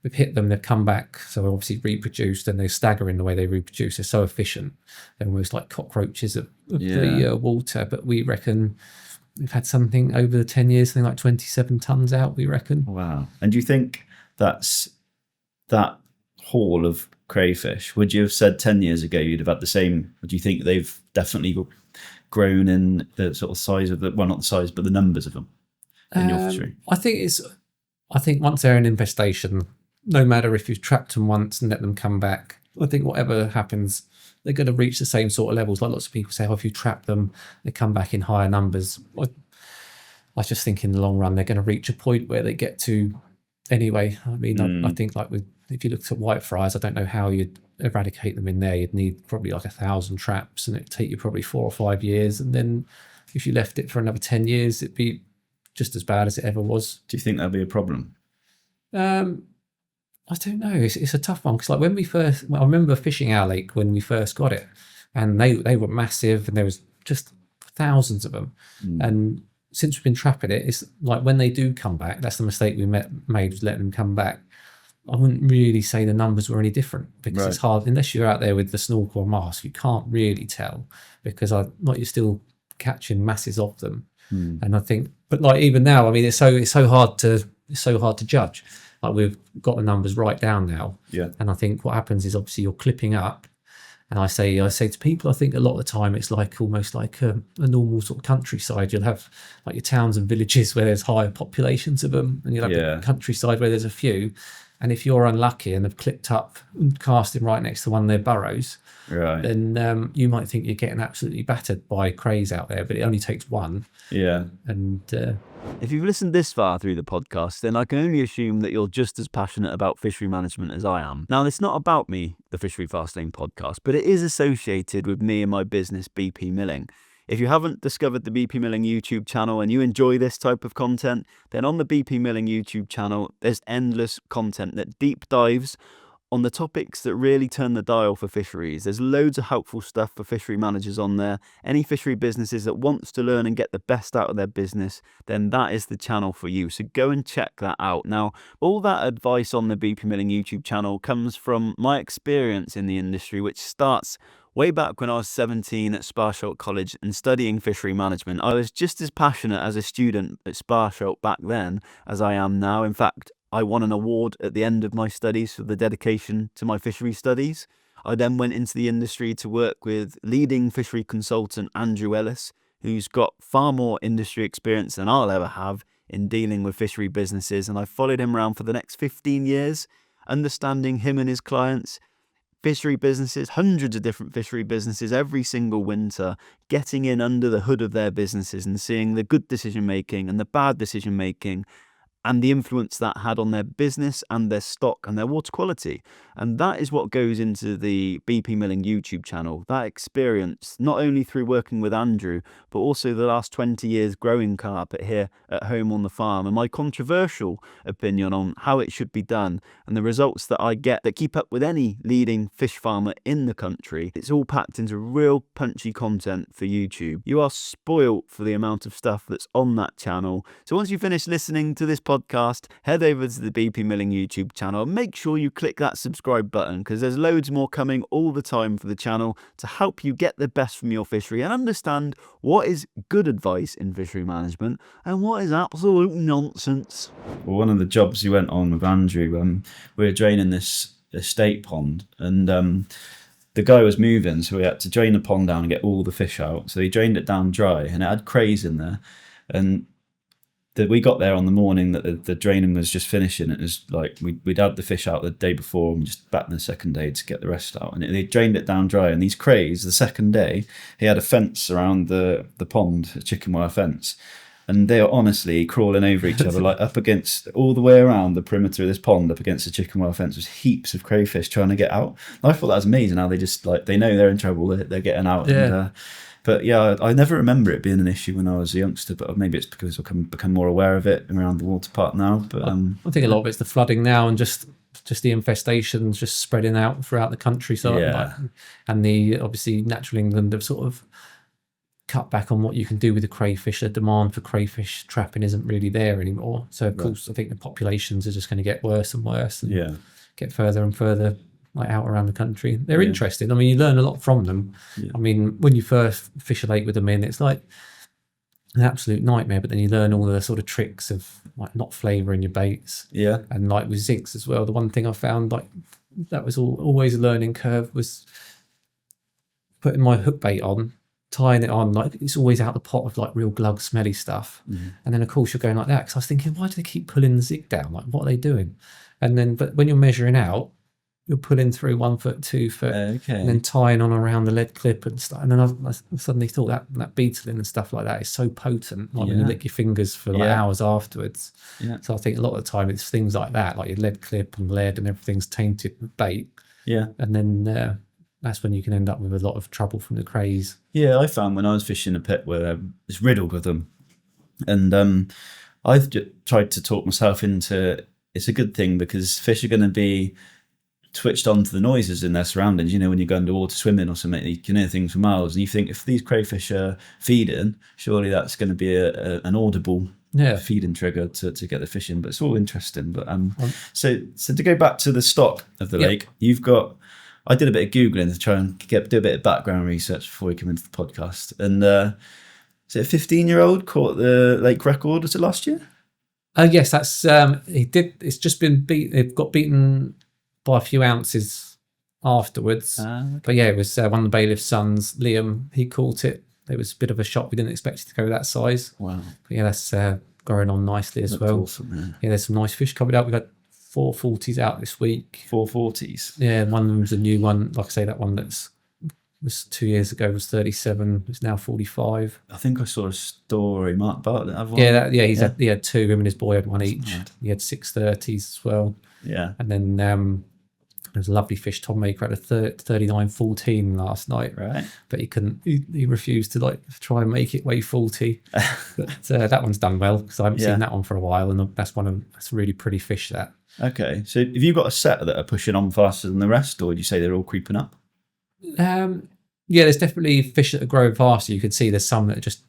we've hit them, they've come back, so obviously reproduced, and they're staggering the way they reproduce. They're so efficient. They're almost like cockroaches of the water, but we reckon we've had something over the 10 years, something like 27 tons out, we reckon. Wow. And do you think that's that haul of crayfish, would you have said 10 years ago you'd have had the same? Or do you think they've definitely grown in the sort of size of not the size, but the numbers of them in your fishery? I think once they're in infestation, no matter if you've trapped them once and let them come back, I think whatever happens, they're going to reach the same sort of levels. Like lots of people say, if you trap them, they come back in higher numbers. I just think in the long run, they're going to reach a point where they get to anyway. I mean, I think if you looked at white fries, I don't know how you'd eradicate them in there. You'd need probably like 1,000 traps, and it'd take you probably 4 or 5 years. And then if you left it for another 10 years, it'd be just as bad as it ever was. Do you think that'd be a problem? I don't know. It's a tough one, because like when I remember fishing our lake when we first got it, and they were massive, and there was just thousands of them. And since we've been trapping it, it's like when they do come back, that's the mistake we made, was letting them come back. I wouldn't really say the numbers were any different, because it's hard, unless you're out there with the snorkel or mask, you can't really tell, because you're still catching masses of them. And I think, but like even now, I mean, it's so hard to judge. Like we've got the numbers right down now. Yeah. And I think what happens is, obviously you're clipping up, and I say to people, I think a lot of the time it's like almost like a normal sort of countryside. You'll have like your towns and villages where there's higher populations of them, and you'll have the countryside where there's a few. And if you're unlucky and have clipped up and casting right next to one of their burrows, then you might think you're getting absolutely battered by crays out there, but it only takes one. Yeah. And if you've listened this far through the podcast, then I can only assume that you're just as passionate about fishery management as I am. Now, it's not about me, the Fishery Fastlane podcast, but it is associated with me and my business, BP Milling. If you haven't discovered the BP Milling YouTube channel and you enjoy this type of content, then on the BP Milling YouTube channel, there's endless content that deep dives on the topics that really turn the dial for fisheries. There's loads of helpful stuff for fishery managers on there. Any fishery businesses that wants to learn and get the best out of their business, then that is the channel for you. So go and check that out. Now, all that advice on the BP Milling YouTube channel comes from my experience in the industry, which starts way back when I was 17 at Sparsholt College and studying fishery management. I was just as passionate as a student at Sparsholt back then as I am now. In fact, I won an award at the end of my studies for the dedication to my fishery studies. I then went into the industry to work with leading fishery consultant Andrew Ellis, who's got far more industry experience than I'll ever have in dealing with fishery businesses. And I followed him around for the next 15 years, understanding him and his clients, fishery businesses, hundreds of different fishery businesses every single winter, getting in under the hood of their businesses and seeing the good decision making and the bad decision making, and the influence that had on their business and their stock and their water quality. And that is what goes into the BP Milling YouTube channel. That experience, not only through working with Andrew, but also the last 20 years growing carp here at home on the farm, and my controversial opinion on how it should be done, and the results that I get that keep up with any leading fish farmer in the country. It's all packed into real punchy content for YouTube. You are spoilt for the amount of stuff that's on that channel. So once you finish listening to this podcast, head over to the BP Milling YouTube channel. Make sure you click that subscribe button, because there's loads more coming all the time for the channel to help you get the best from your fishery and understand what is good advice in fishery management and what is absolute nonsense. Well, one of the jobs you went on with Andrew, we were draining this estate pond, and the guy was moving, so we had to drain the pond down and get all the fish out. So he drained it down dry, and it had crays in there. And we got there on the morning that the draining was just finishing. It was like we'd had the fish out the day before and just back the second day to get the rest out. And they drained it down dry. And these crays, the second day, he had a fence around the pond, a chicken wire fence. And they were honestly crawling over each other, like up against, all the way around the perimeter of this pond, up against the chicken wire fence, was heaps of crayfish trying to get out. And I thought that was amazing how they just, like, they know they're in trouble, they're getting out. Yeah. And, but yeah, I never remember it being an issue when I was a youngster, but maybe it's because I've become more aware of it around the water park now. But I think a lot of it's the flooding now, and just the infestations just spreading out throughout the countryside. Yeah. And the, obviously, Natural England have sort of cut back on what you can do with the crayfish. The demand for crayfish trapping isn't really there anymore. So of course, I think the populations are just going to get worse and worse, and get further and further out around the country. They're interesting. I mean, you learn a lot from them. Yeah. I mean, when you first fish a lake with them in, it's like an absolute nightmare, but then you learn all the sort of tricks of like not flavouring your baits. Yeah. And like with zigs as well, the one thing I found, like, that was always a learning curve, was putting my hook bait on, tying it on, like it's always out the pot of like real glug smelly stuff. And then of course you're going like that, because I was thinking, why do they keep pulling the zig down? Like, what are they doing? And then, but when you're measuring out, you're pulling through 1 foot, 2 foot, and then tying on around the lead clip and stuff. And then I suddenly thought that beetling and stuff like that is so potent. Like when you lick your fingers for like hours afterwards. Yeah. So I think a lot of the time it's things like that, like your lead clip and lead and everything's tainted with bait. Yeah. And then that's when you can end up with a lot of trouble from the crays. Yeah, I found when I was fishing a pit where it's riddled with them, and I've tried to talk myself into it's a good thing, because fish are going to be twitched on to the noises in their surroundings. You know, when you go underwater swimming or something, you can hear things for miles, and you think if these crayfish are feeding, surely that's going to be an audible feeding trigger to get the fish in. But it's all interesting. But so to go back to the stock of the lake, you've got. I did a bit of Googling to try and do a bit of background research before we come into the podcast. And is it a 15-year-old caught the lake record? Was it last year? Yes, that's he did. It's just been it got beaten by a few ounces afterwards. Okay. But yeah, it was one of the bailiff's sons, Liam. He caught it. It was a bit of a shock. We didn't expect it to go that size. Wow. But yeah, that's growing on nicely as well. Awesome, yeah, there's some nice fish coming out. We've had 440s out this week. 440s. Yeah, and one of them's a new one. Like I say, that one was 2 years ago was 37. It's now 45. I think I saw a story. Mark Bartlett had one. Yeah, he had two. Him and his boy had one each. Mad. He had 630s as well. Yeah. And then there's a lovely fish. Tom Maker had a 39.14 last night. Right. But he couldn't. He refused to try and make it weigh 40. But that one's done well because I haven't seen that one for a while, and that's a really pretty fish. That. Okay, so have you got a set that are pushing on faster than the rest, or would you say they're all creeping up? Yeah, there's definitely fish that are growing faster. You can see there's some that are just,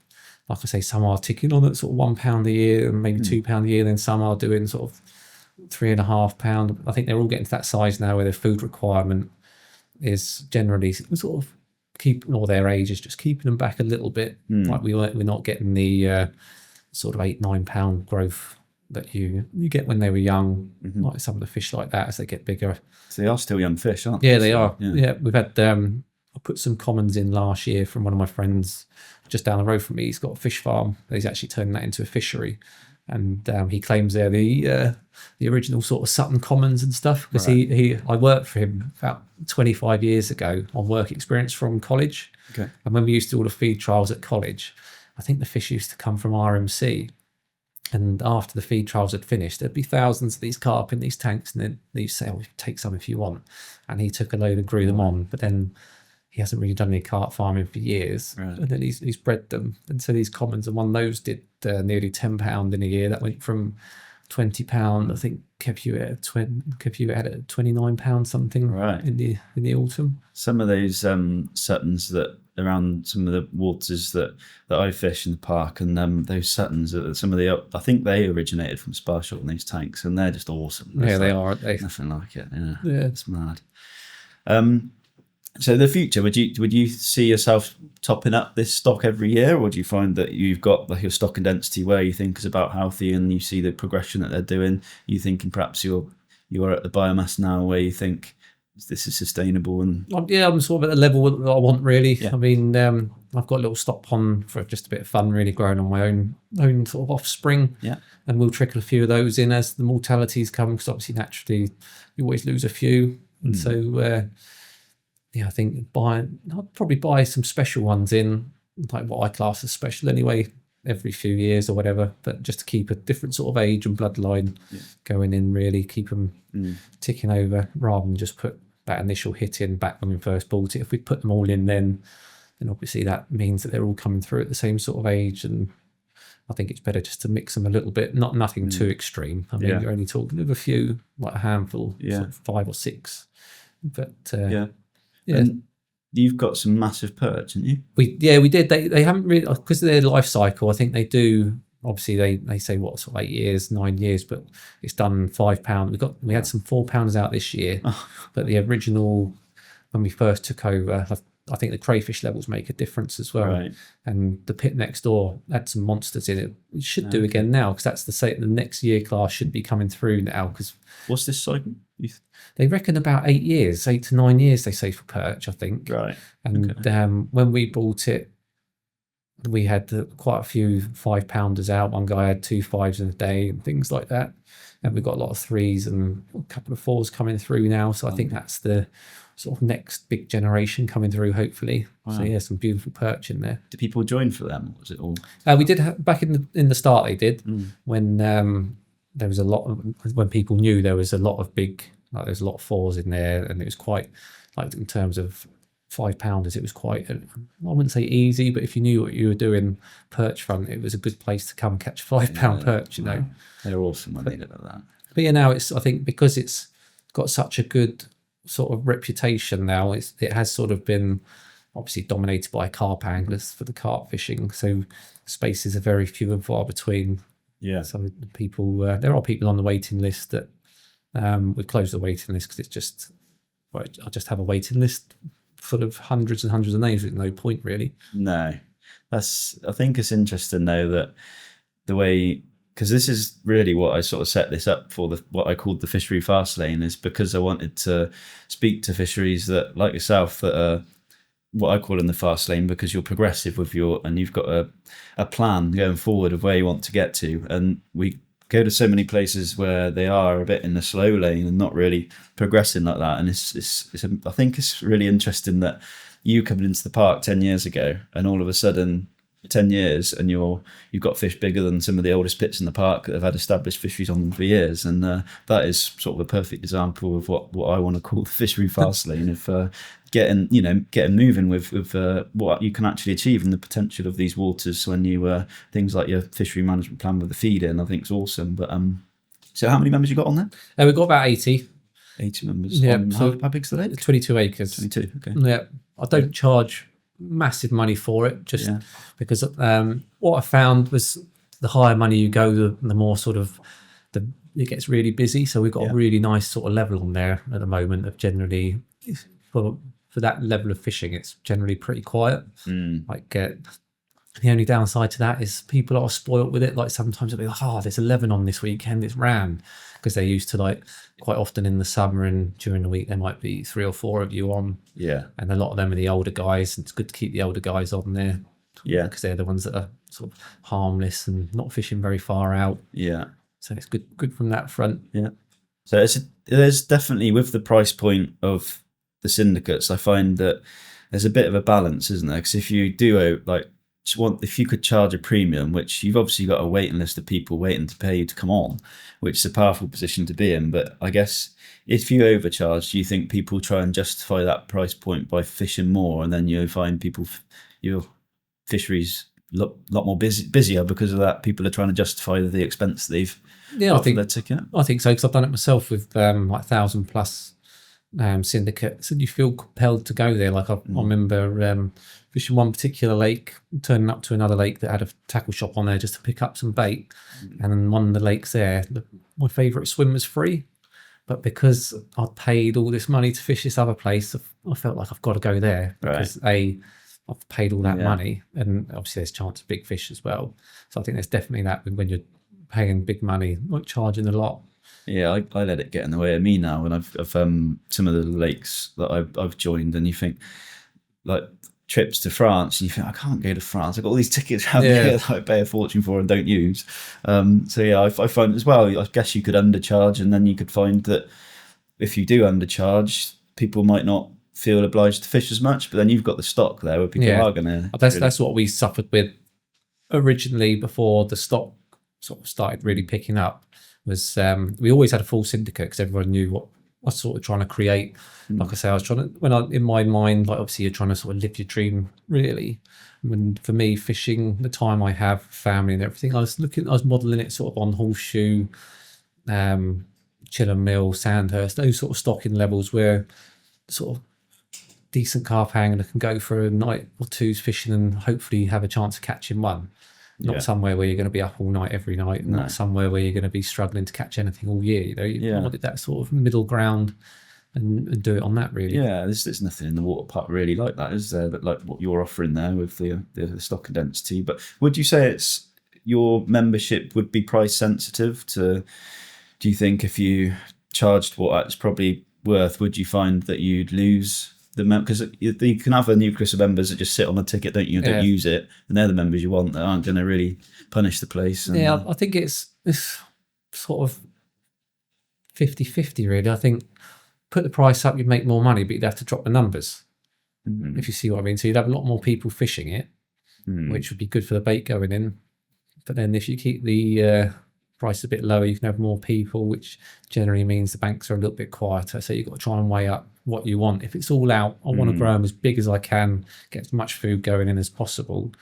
like I say, some are ticking on at sort of £1 a year and maybe £2 a year. Then some are doing sort of £3.5. I think they're all getting to that size now where their food requirement is generally sort of their age is just keeping them back a little bit. Like we're not getting the sort of £8-9 growth that you get when they were young, like some of the fish like that as they get bigger. So they are still young fish, aren't they? Yeah, they are. Yeah, we've had I put some commons in last year from one of my friends just down the road from me. He's got a fish farm. He's actually turning that into a fishery, and he claims they're the original sort of Sutton commons and stuff because I worked for him about 25 years ago on work experience from college. Okay. And when we used to do all the feed trials at college, I think the fish used to come from RMC. And after the feed trials had finished, there'd be thousands of these carp in these tanks, and then they used to say, "Oh, take some if you want." And he took a load and grew them on, but then he hasn't really done any carp farming for years. Right. And then he's bred them, and so these commons, and one of those did nearly £10 in a year. That went from £20, I think. Kept you at £29 something. Right. in the autumn. Some of those Suttons that around some of the waters that I fish in the park, and those Suttons, some of the I think they originated from Sparshot in these tanks, and they're just awesome. Yeah, they are. They Nothing like it. Yeah, it's mad. So the future, would you see yourself topping up this stock every year, or do you find that you've got your stock and density where you think is about healthy, and you see the progression that they're doing? You thinking perhaps you're at the biomass now where you think this is sustainable? And I'm sort of at the level that I want, really. Yeah. I mean, I've got a little stock pond for just a bit of fun, really, growing on my own sort of offspring. Yeah. And we'll trickle a few of those in as the mortalities come, because obviously naturally you always lose a few, and so. I think I'd probably buy some special ones in, like what I class as special anyway, every few years or whatever, but just to keep a different sort of age and bloodline going in, really keep them ticking over, rather than just put that initial hit in back when we first bought it. If we put them all in then obviously that means that they're all coming through at the same sort of age, and I think it's better just to mix them a little bit, nothing too extreme. I mean, you're only talking of a few, like a handful, sort of 5 or 6, but yeah. And you've got some massive perch, haven't you? We did. They haven't really, because of their life cycle. I think they do. Obviously, they say what, sort of 8 years, 9 years, but it's done £5. We had some £4 out this year, but the original, when we first took over, I think the crayfish levels make a difference as well. Right. And the pit next door had some monsters in it. We should do again now, because that's the next year class should be coming through now. Because what's this cycle? They reckon about 8 years, 8 to 9 years, they say, for perch, I think. Right. And when we bought it, we had quite a few 5-pounders out. One guy had 2 5s in a day and things like that. And we've got a lot of 3s and a couple of 4s coming through now. So I think that's the sort of next big generation coming through, hopefully. Wow. So yeah, some beautiful perch in there. Did people join for them, or was it all? We did back in the start. They did when there was a lot of, when people knew there was a lot of big, like there's a lot of 4s in there, and it was quite, like, in terms of 5-pounders, it was quite, I wouldn't say easy, but if you knew what you were doing perch front, it was a good place to come catch 5-pound perch, you know. They're awesome when they did that. But yeah, now it's, I think because it's got such a good sort of reputation now. It has sort of been obviously dominated by carp anglers for the carp fishing, so spaces are very few and far between. Yeah. So people, there are people on the waiting list that we've closed the waiting list because it's just, well, I just have a waiting list full of hundreds and hundreds of names with no point really. No, I think it's interesting though that the way, because this is really what I sort of set this up for, what I called the fishery fast lane, is because I wanted to speak to fisheries that, like yourself, that are what I call in the fast lane, because you're progressive with and you've got a plan going forward of where you want to get to. And we go to so many places where they are a bit in the slow lane and not really progressing like that. And I think it's really interesting that you coming into the park 10 years ago and all of a sudden 10 years and you've got fish bigger than some of the oldest pits in the park that have had established fisheries on them for years. And that is sort of a perfect example of what I want to call the fishery fast lane, of getting moving with what you can actually achieve and the potential of these waters when you things like your fishery management plan with the feed in. I think it's awesome. But so how many members you got on there? We've got about 80 members. Yeah. So how big's the lake? 22 acres. 22. Okay. Yeah, I don't charge massive money for it, just because what I found was the higher money you go, the more sort of it gets really busy. So we've got a really nice sort of level on there at the moment of generally for that level of fishing, it's generally pretty quiet. Like the only downside to that is people are spoilt with it. Like sometimes it'll be like, there's 11 on this weekend, it's ran, because they're used to, like, quite often in the summer and during the week there might be 3 or 4 of you on. Yeah. And a lot of them are the older guys, and it's good to keep the older guys on there. Yeah. Because they're the ones that are sort of harmless and not fishing very far out. Yeah. So it's good from that front. Yeah. So there's definitely, with the price point of the syndicates, I find that there's a bit of a balance, isn't there? Because if you do if you could charge a premium, which you've obviously got a waiting list of people waiting to pay you to come on, which is a powerful position to be in. But I guess if you overcharge, do you think people try and justify that price point by fishing more, and then you find your fisheries lot more busier because of that? People are trying to justify the expense they've got for their ticket. I think so, because I've done it myself with like 1,000+ syndicates, and you feel compelled to go there. Like I remember fishing one particular lake, turning up to another lake that had a tackle shop on there just to pick up some bait, and then one of the lakes there, my favourite swim was free, but because I'd paid all this money to fish this other place, I felt like I've got to go there because I've paid all that money, and obviously there's a chance of big fish as well. So I think there's definitely that when you're paying big money, not charging a lot. Yeah, I let it get in the way of me now, and I've some of the lakes that I've joined, and you think, like, trips to France, and you think, I can't go to France, I've got all these tickets out here that I pay a fortune for and don't use. So yeah, I find as well, I guess you could undercharge, and then you could find that if you do undercharge, people might not feel obliged to fish as much, but then you've got the stock there where people are going to. That's what we suffered with originally before the stock sort of started really picking up. Was we always had a full syndicate because everyone knew what I was sort of trying to create. Like I say, I was trying to, in my mind, like obviously you're trying to sort of live your dream really. And for me, fishing, the time I have, family and everything, I was modelling it sort of on Horseshoe, Chilham Mill, Sandhurst, those sort of stocking levels where sort of decent carp angler can go for a night or two's fishing and hopefully have a chance of catching one. Not somewhere where you're going to be up all night every night, and not somewhere where you're going to be struggling to catch anything all year. You know, you wanted that sort of middle ground and do it on that really. Yeah, there's nothing in the water park really like that, is there? But like what you're offering there with the stock and density. But would you say it's your membership would be price sensitive to? Do you think if you charged what it's probably worth, would you find that you'd lose the because you can have a nucleus of members that just sit on the ticket, don't you? And don't use it, and they're the members you want that aren't going to really punish the place. And, I think it's sort of 50-50 really. I think put the price up, you'd make more money, but you'd have to drop the numbers. If you see what I mean. So you'd have a lot more people fishing it, which would be good for the bait going in. But then if you keep the price a bit lower, you can have more people, which generally means the banks are a little bit quieter. So you've got to try and weigh up what you want. If it's all out, I want to grow them as big as I can, get as much food going in as possible,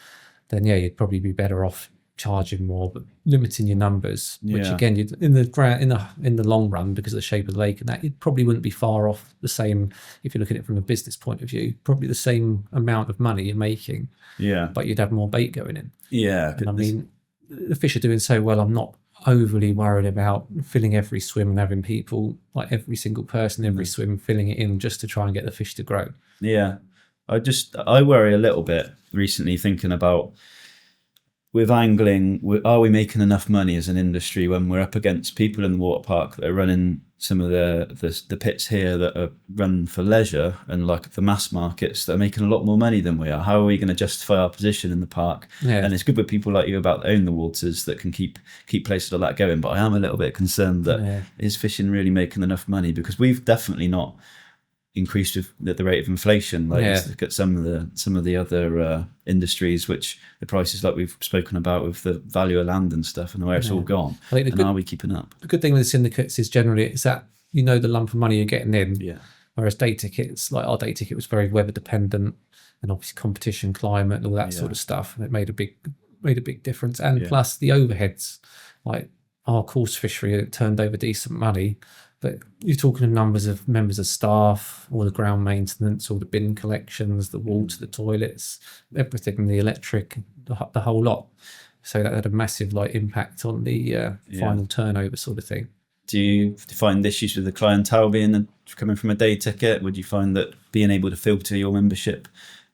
then you'd probably be better off charging more, but limiting your numbers, which Yeah. again, in the long run, because of the shape of the lake and that, it probably wouldn't be far off the same if you look at it from a business point of view. Probably the same amount of money you're making, Yeah. but you'd have more bait going in. Yeah. And I mean, the fish are doing so well. I'm not overly worried about filling every swim and having people, like every single person, every swim, filling it in just to try and get the fish to grow. Yeah. I worry a little bit recently thinking about, with angling, are we making enough money as an industry when we're up against people in the water park that are running some of the pits here that are run for leisure, and like the mass markets that are making a lot more money than we are? How are we going to justify our position in the park? Yeah. And it's good with people like you about own the waters that can keep places like that going. But I am a little bit concerned that is fishing really making enough money, because we've definitely not increased at the rate of inflation. Like, just look at some of the other industries, which the prices, like we've spoken about, with the value of land and stuff, and where it's all gone. And are we keeping up? The good thing with the syndicates is generally it's that you know the lump of money you're getting in. Yeah. Whereas day tickets, like our day ticket, was very weather dependent, and obviously competition, climate, and all that sort of stuff. And it made a big difference. And plus the overheads, like our course fishery, it turned over decent money. But you're talking of numbers of members of staff, all the ground maintenance, all the bin collections, the water, the toilets, everything, the electric, the whole lot. So that had a massive impact on the final turnover sort of thing. Do you find issues with the clientele coming from a day ticket? Would you find that being able to filter your membership?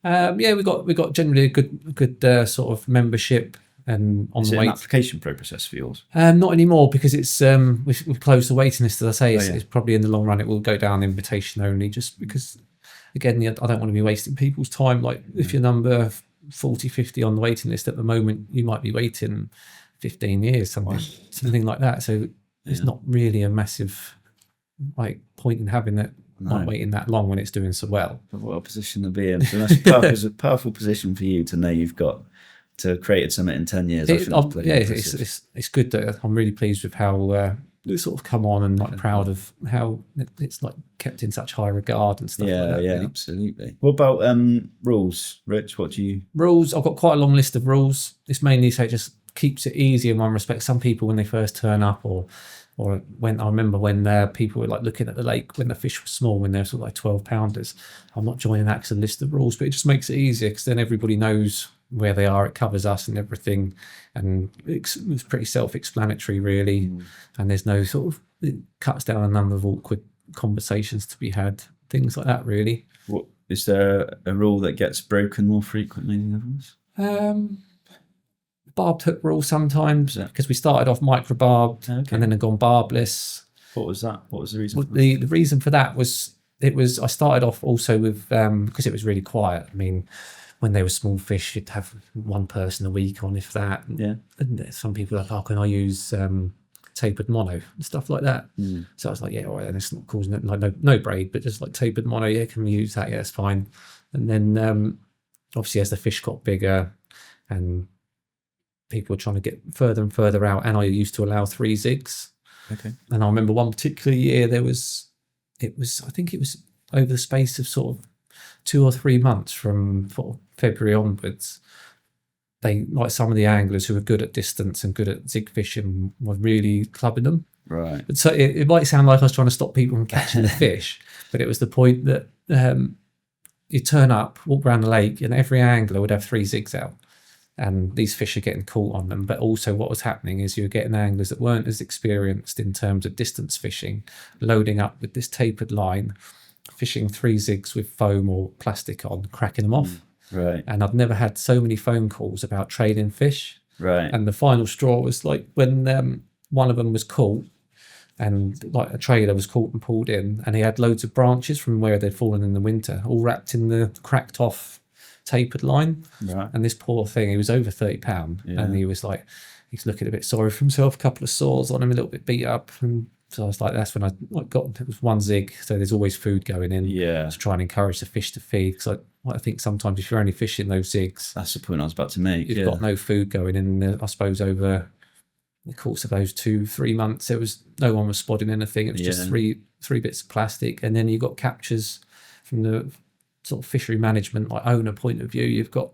We got generally a good sort of membership. And on Is the it wait, an application process for yours? not anymore, because it's we've closed the waiting list. As I say, it's probably in the long run it will go down invitation only, just because again I don't want to be wasting people's time. Like if you're number 40, 50 on the waiting list at the moment, you might be waiting 15 years, something like that. So it's not really a massive point in having that. Not waiting that long when it's doing so well. What a position to be in. So that's a powerful position for you to know you've got to created something in 10 years. It's good that I'm really pleased with how it's sort of come on, and proud of how it's kept in such high regard and stuff like that. Yeah, really. Absolutely. What about rules, Rich? What do you... Rules, I've got quite a long list of rules. It's mainly so it just keeps it easy in one respect. Some people, when they first turn up, or when I remember when people were looking at the lake when the fish were small, when they're sort of 12 pounders, I'm not joining that because a list of rules, but it just makes it easier, because then everybody knows where they are. It covers us and everything, and it's pretty self-explanatory really. And there's no it cuts down a number of awkward conversations to be had, things like that really. What is there a rule that gets broken more frequently than others? Barbed hook rule sometimes, because we started off micro barbed and then had gone barbless. What was that? What was the reason? The reason for that was I started off also with because it was really quiet. I mean, when they were small fish, you'd have one person a week on, if that. And some people are like, oh, can I use tapered mono and stuff like that? So I was like, yeah, all right, and it's not causing it, no braid, but just tapered mono. Yeah, can we use that? Yeah, it's fine. And then obviously as the fish got bigger and people were trying to get further and further out, and I used to allow 3 zigs. Okay. And I remember one particular year I think it was over the space of sort of 2 or 3 months from February onwards, they, some of the anglers who were good at distance and good at zig fishing, were really clubbing them. Right. But so it might sound like I was trying to stop people from catching the fish, but it was the point that you turn up, walk around the lake, and every angler would have 3 zigs out. And these fish are getting caught on them. But also what was happening is you were getting anglers that weren't as experienced in terms of distance fishing, loading up with this tapered line, fishing 3 zigs with foam or plastic on, cracking them off. Right. And I've never had so many phone calls about trading fish. Right. And the final straw was when one of them was caught, and a trader was caught and pulled in, and he had loads of branches from where they'd fallen in the winter, all wrapped in the cracked off tapered line. Right. And this poor thing, he was over £30, and he was he's looking a bit sorry for himself, a couple of sores on him, a little bit beat up. And so I was that's when I got, it was 1 zig, so there's always food going in to try and encourage the fish to feed, because I think sometimes if you're only fishing those zigs, that's the point I was about to make. You've got no food going in. I suppose over the course of those 2-3 months, there was no one was spotting anything. It was just three bits of plastic, and then you got captures from the sort of fishery management owner point of view. You've got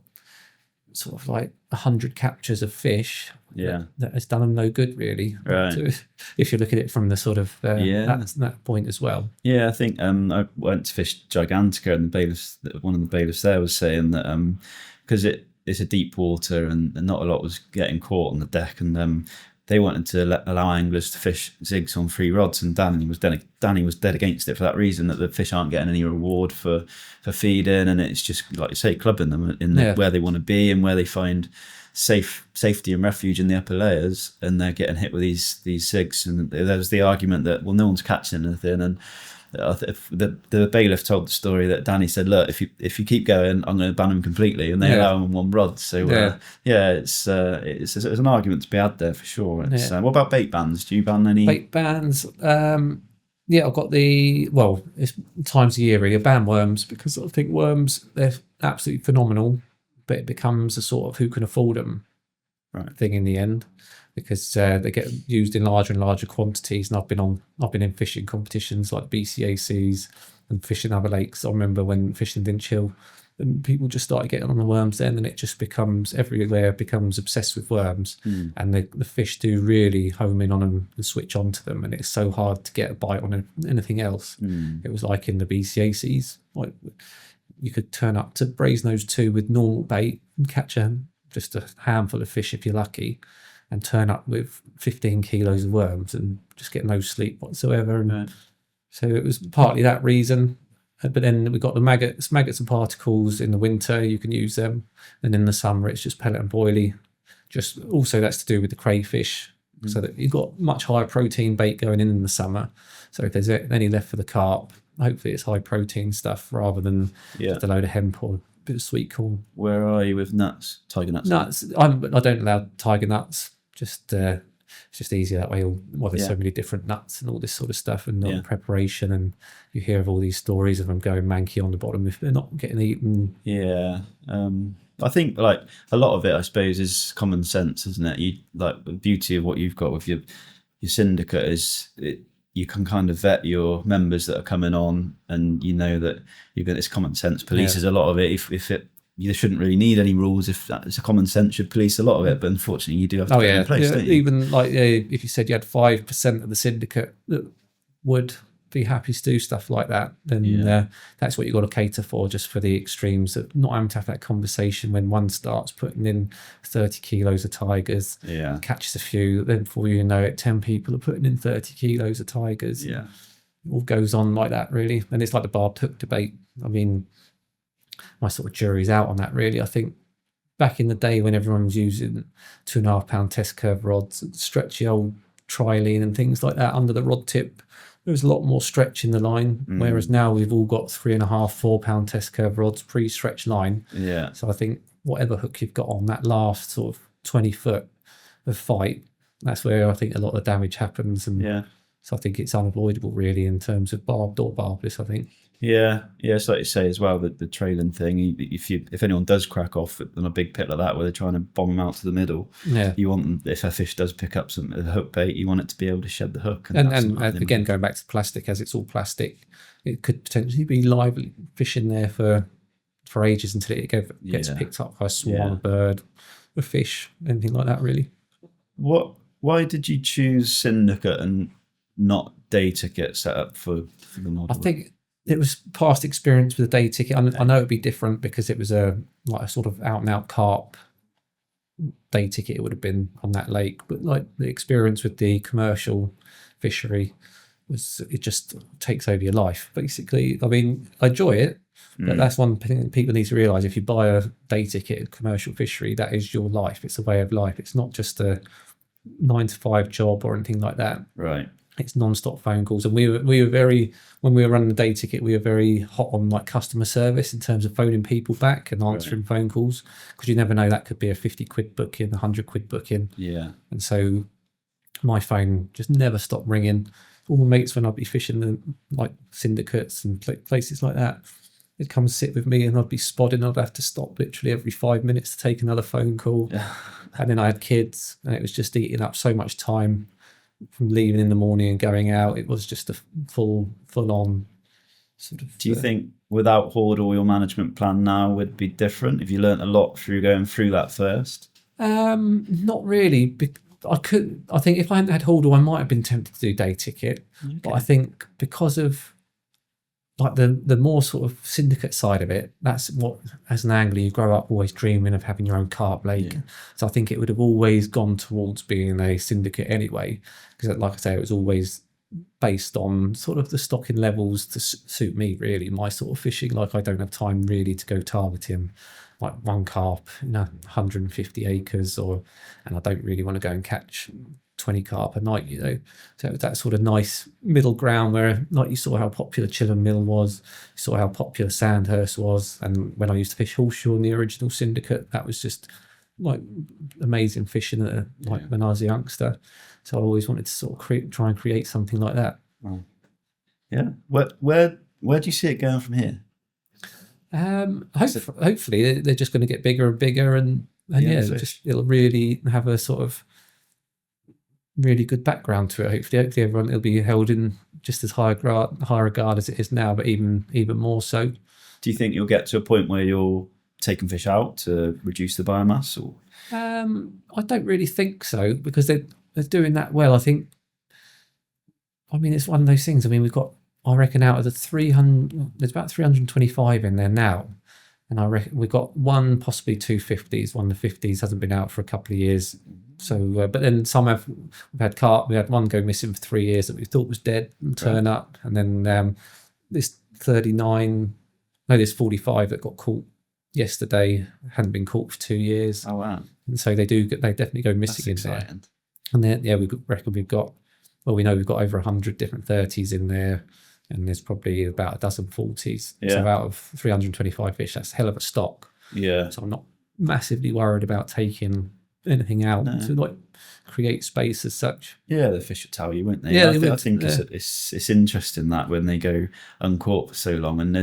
sort of like 100 captures of fish. Yeah. That has done them no good, really. Right. If you look at it from the sort of Yeah. that point as well. Yeah, I think I went to fish Gigantica, and one of the bailiffs there was saying that because it's a deep water and not a lot was getting caught on the deck, and they wanted to allow anglers to fish zigs on 3 rods, and Danny was dead against it for that reason, that the fish aren't getting any reward for feeding, and it's just, like you say, clubbing them where they want to be and where they find safety and refuge in the upper layers, and they're getting hit with these zigs. And there was the argument that, well, no one's catching anything, and the bailiff told the story that Danny said, look, if you keep going, I'm going to ban him completely, and they allow him on 1 rod. So it's an argument to be had there for sure. What about bait bans? Do you ban any bait bans? I've got it's times a year really. I ban worms, because I think worms, they're absolutely phenomenal, but it becomes a sort of who can afford them thing in the end, because they get used in larger and larger quantities. And I've been in fishing competitions like BCACs and fishing other lakes. I remember when fishing Dinch Hill, and people just started getting on the worms then, and it just becomes everywhere, becomes obsessed with worms. And the fish do really home in on them and switch onto them, and it's so hard to get a bite on anything else. It was like in the BCACs, like you could turn up to Brasenose 2 with normal bait and catch just a handful of fish if you're lucky, and turn up with 15 kilos of worms and just get no sleep whatsoever. And so it was partly that reason. But then we got the maggots and particles in the winter. You can use them, and in the summer it's just pellet and boilie. Just also that's to do with the crayfish, so that you've got much higher protein bait going in the summer. So if there's any left for the carp, hopefully it's high protein stuff rather than just a load of hemp or a bit of sweet corn. Where are you with nuts? Tiger nuts? Nuts. I don't allow tiger nuts. Just it's just easier that way. There's so many different nuts and all this sort of stuff, and preparation, and you hear of all these stories of them going manky on the bottom if they're not getting eaten. I think like a lot of it, I suppose, is common sense, isn't it? You like the beauty of what you've got with your syndicate is you can kind of vet your members that are coming on, and you know that you're going. It's common sense polices a lot of it. If it you shouldn't really need any rules, if it's a common sense should police a lot of it, but unfortunately you do have to put it in place, don't you? Even like if you said you had 5% of the syndicate that would be happy to do stuff like that, then that's what you've got to cater for, just for the extremes of not having to have that conversation when one starts putting in 30 kilos of tigers, catches a few, then before you know it 10 people are putting in 30 kilos of tigers. It all goes on like that really, and it's like the barbed hook debate. I mean, my sort of jury's out on that really. I think back in the day when everyone was using 2.5 pound test curve rods, stretchy old trilene and things like that under the rod tip, there was a lot more stretch in the line, whereas now we've all got 3.5, 4 pound test curve rods, pre-stretch line. So I think whatever hook you've got on that last sort of 20 foot of fight, that's where I think a lot of the damage happens. And so I think it's unavoidable really in terms of barbed or barbless, I think. It's like you say as well, the trailing thing. If anyone does crack off on a big pit like that where they're trying to bomb them out to the middle, you want them, if a fish does pick up a hook bait, you want it to be able to shed the hook. And again, going back to plastic, as it's all plastic, it could potentially be live fish in there for ages until it gets picked up by a swan, a bird, a fish, anything like that really. Why did you choose Syndicate and not day ticket set up for the model? I think it was past experience with a day ticket. I know it'd be different because it was a sort of out and out carp day ticket. It would have been on that lake, but like the experience with the commercial fishery it just takes over your life basically. I mean, I enjoy it, but that's one thing people need to realise. If you buy a day ticket at commercial fishery, that is your life. It's a way of life. It's not just a 9 to 5 job or anything like that. Right. It's non-stop phone calls, and we were very, when we were running the day ticket, we were very hot on like customer service in terms of phoning people back and answering phone calls, because you never know, that could be a 50 quid booking, 100 quid booking. And so my phone just never stopped ringing. All my mates, when I'd be fishing the like syndicates and places like that, they'd come sit with me and I'd be spodding. I'd have to stop literally every 5 minutes to take another phone call. And then I had kids, and it was just eating up so much time from leaving in the morning and going out. It was just a full on sort of. Do you think without Hoardle, your management plan now would be different? Have you learnt a lot through going through that first? Not really. I think if I hadn't had Hoardle, I might have been tempted to do day ticket. Okay. But I think because of like the more sort of syndicate side of it, that's what, as an angler, you grow up always dreaming of having your own carp lake. Yeah. So I think it would have always gone towards being a syndicate anyway, because like I say, it was always based on sort of the stocking levels to suit me, really, my sort of fishing. Like I don't have time really to go targeting like one carp, 150 acres, and I don't really want to go and catch 20 carp a night, So that sort of nice middle ground where, like, you saw how popular Chilham Mill was, you saw how popular Sandhurst was, and when I used to fish Horseshoe in the original syndicate, that was just like amazing fishing when I was a youngster. So I always wanted to sort of try and create something like that. Oh. Yeah. Where do you see it going from here? Hopefully they're just going to get bigger and bigger, and it'll really have a sort of really good background to it. Hopefully everyone, it'll be held in just as high regard as it is now, but even more so. Do you think you'll get to a point where you're taking fish out to reduce the biomass? Or I don't really think so, because they're doing that well. I mean, it's one of those things. I mean, we've got, I reckon, out of the 300, there's about 325 in there now. And I reckon we've got one, possibly 250s. One of the 50s hasn't been out for a couple of years. So, but then we've had carp. We had one go missing for 3 years that we thought was dead and turn up. And then this 45 that got caught yesterday, hadn't been caught for 2 years. Oh, wow. And so they definitely go missing in there. And then, we reckon we know we've got over 100 different 30s in there. And there's probably about a dozen 40s. Yeah. So out of 325 fish, that's a hell of a stock. Yeah. So I'm not massively worried about taking anything out to like create space as such. Yeah, the fish will tell you, won't they? Yeah, I think it's interesting that when they go uncaught for so long, and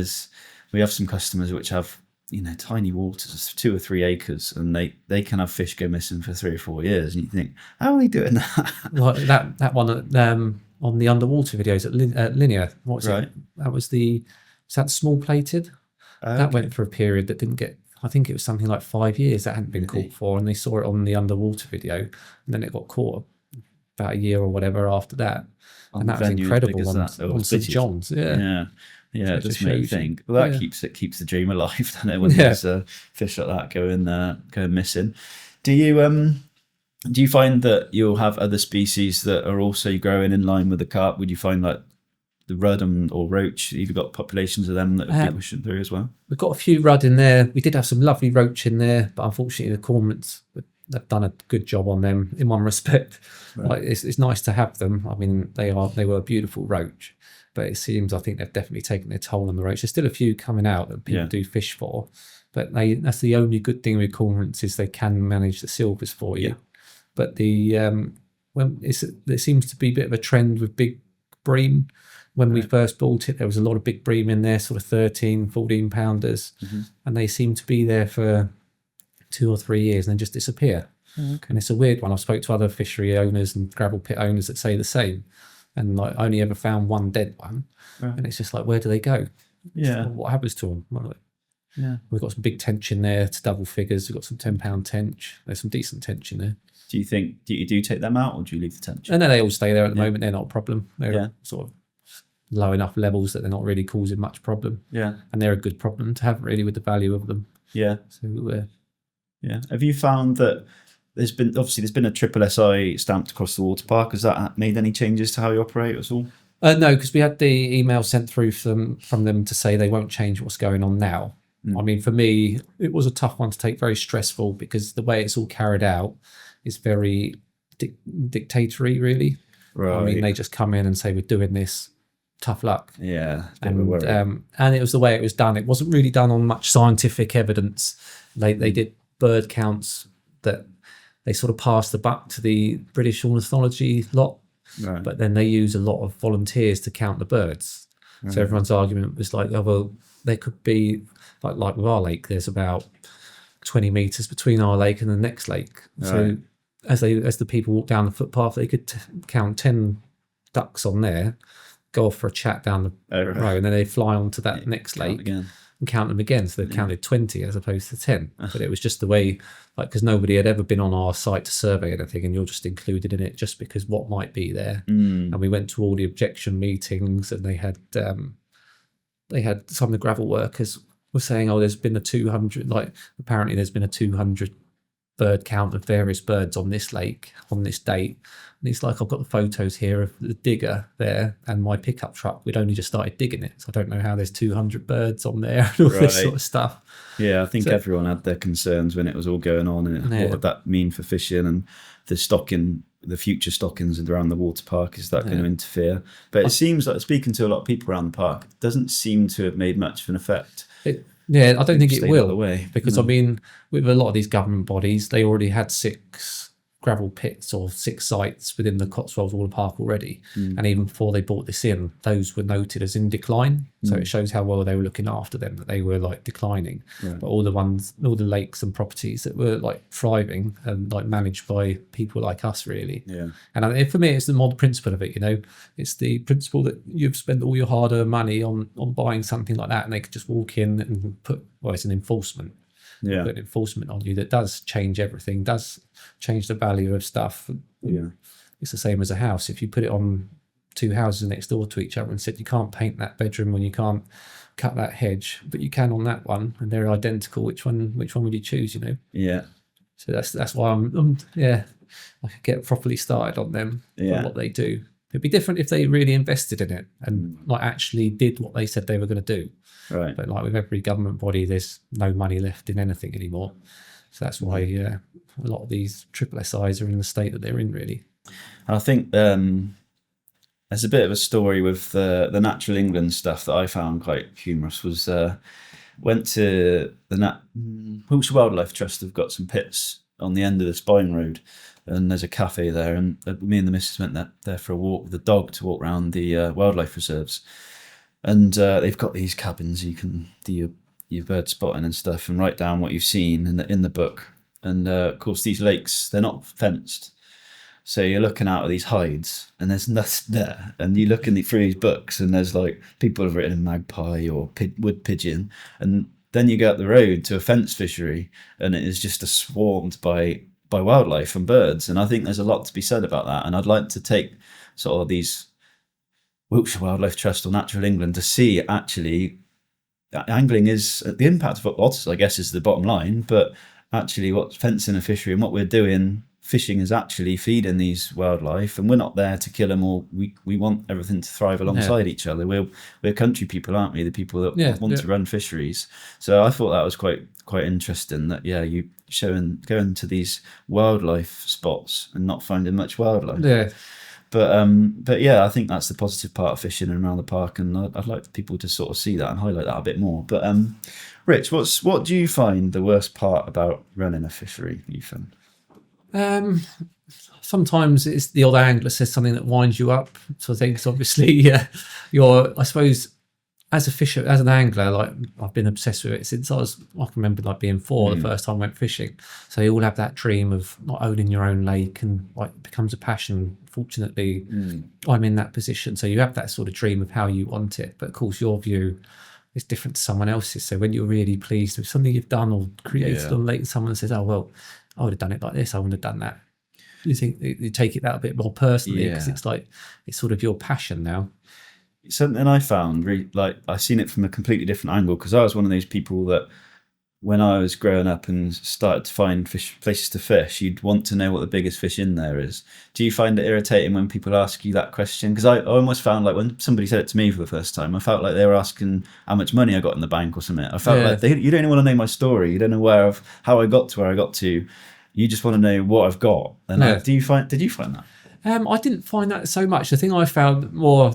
we have some customers which have tiny waters, 2 or 3 acres, and they can have fish go missing for 3 or 4 years, and you think, how are they doing that? Like that one on the underwater videos at Linear. What's it? That was that small plated? That went for a period that didn't get, I think it was something like 5 years that hadn't been caught for, and they saw it on the underwater video, and then it got caught about a year or whatever after that. And that was incredible on St John's. Yeah, it does make you think. Well, that keeps the dream alive, doesn't it? When there's fish like that going missing. Do you find that you'll have other species that are also growing in line with the carp? Would you find like the rudd or roach, you've got populations of them that would be pushing through as well? We've got a few rudd in there. We did have some lovely roach in there, but unfortunately the cormorants, they've done a good job on them in one respect. Right. Like, it's nice to have them. I mean, they were a beautiful roach, but it seems, I think they've definitely taken their toll on the roach. There's still a few coming out that people do fish for, but that's the only good thing with cormorants, is they can manage the silvers for you. Yeah. But there seems to be a bit of a trend with big bream. When we first bought it, there was a lot of big bream in there, sort of 13, 14 pounders, and they seem to be there for 2 or 3 years and then just disappear. Okay. And it's a weird one. I've spoke to other fishery owners and gravel pit owners that say the same, and I only ever found one dead one, and it's just like, where do they go? Yeah, what happens to them? Yeah, we've got some big tench in there to double figures. We've got some £10 tench. There's some decent tench in there. Do you think you take them out, or do you leave the tench? And then they all stay there at the moment. They're not a problem. They're sort of low enough levels that they're not really causing much problem. Yeah, and they're a good problem to have, really, with the value of them. Yeah. So Have you found that there's been a triple SI stamped across the water park? Has that made any changes to how you operate at all? No, because we had the email sent through from them to say they won't change what's going on now. I mean, for me, it was a tough one to take, very stressful, because the way it's all carried out is very dictatorial, really. Right. I mean, they just come in and say, we're doing this, tough luck. Yeah. And it was the way it was done. It wasn't really done on much scientific evidence. They did bird counts that they sort of passed the buck to the British ornithology lot, but then they use a lot of volunteers to count the birds. So everyone's argument was like, oh, well, there could be, like with our lake, there's about 20 metres between our lake and the next lake. So as the people walk down the footpath, they could count 10 ducks on there, go off for a chat down the road, and then they fly onto that next lake again. and count them again. So they've counted 20 as opposed to 10. But it was just the way, like, because nobody had ever been on our site to survey anything, and you're just included in it just because what might be there. And we went to all the objection meetings, and they had some of the gravel workers were saying, oh, there's been a 200, like apparently there's been a 200 bird count of various birds on this lake on this date. And it's like, I've got the photos here of the digger there and my pickup truck. We'd only just started digging it, so I don't know how there's 200 birds on there and all this sort of stuff. Yeah, I think everyone had their concerns when it was all going on, and what would that mean for fishing and the stocking, the future stockings around the water park? Is that going to interfere? But it seems like, speaking to a lot of people around the park, it doesn't seem to have made much of an effect. I don't think it will, because No. I mean, with a lot of these government bodies, they already had 6 gravel pits or 6 sites within the Cotswolds Water Park already. And even before they brought this in, those were noted as in decline. So it shows how well they were looking after them, that they were like declining. But all the lakes and properties that were like thriving and like managed by people like us, really. And for me, it's the model principle of it, you know. It's the principle that you've spent all your hard-earned money on buying something like that, and they could just walk in and it's an enforcement. Put an enforcement on you that does change everything, does change the value of stuff. It's the same as a house. If you put it on 2 houses next door to each other and said you can't paint that bedroom and you can't cut that hedge, but you can on that one, and they're identical, which one would you choose, you know? So that's why I could get properly started on them for what they do. It'd be different if they really invested in it and like actually did what they said they were going to do. But like with every government body, there's no money left in anything anymore. So that's why a lot of these triple SIs are in the state that they're in, really. I think there's a bit of a story with the Natural England stuff that I found quite humorous. Was went to the Wiltshire Wildlife Trust. Have got some pits on the end of the Spine Road, and there's a cafe there, and me and the missus went there for a walk with the dog to walk around the wildlife reserves. And they've got these cabins you can do your bird spotting and stuff, and write down what you've seen in the book. And of course, these lakes, they're not fenced, so you're looking out at these hides, and there's nothing there. And you look through these books, and there's like people have written magpie or wood pigeon, and then you go up the road to a fenced fishery, and it is just swarmed by wildlife and birds. And I think there's a lot to be said about that. And I'd like to take sort of these Wiltshire Wildlife Trust or Natural England to see actually angling is the impact of otters, I guess, is the bottom line, but actually what's fencing a fishery and what we're doing, fishing, is actually feeding these wildlife, and we're not there to kill them, or we want everything to thrive alongside each other. We're country people, aren't we? The people that want to run fisheries. So I thought that was quite interesting that you going to these wildlife spots and not finding much wildlife. But yeah, I think that's the positive part of fishing and around the park, and I'd like people to sort of see that and highlight that a bit more. But Rich, what do you find the worst part about running a fishery, Ethan? Sometimes it's the odd angler says something that winds you up. So I think, obviously, I suppose, as a fisher, as an angler, like I've been obsessed with it since I can remember like being 4 the first time I went fishing. So you all have that dream of not owning your own lake, and like it becomes a passion. Fortunately, I'm in that position. So you have that sort of dream of how you want it. But of course, your view is different to someone else's. So when you're really pleased with something you've done or created on lake, and someone says, oh, well, I would have done it like this, I wouldn't have done that. You think you take it that a bit more personally, because it's like, it's sort of your passion now. Something I found like I've seen it from a completely different angle, because I was one of those people that when I was growing up and started to find places to fish, you'd want to know what the biggest fish in there is. Do you find it irritating when people ask you that question? Because I almost found like when somebody said it to me for the first time, I felt like they were asking how much money I got in the bank or something. I felt like you don't even want to know my story. You don't know how I got to where I got to. You just want to know what I've got. And did you find that? I didn't find that so much. The thing I found more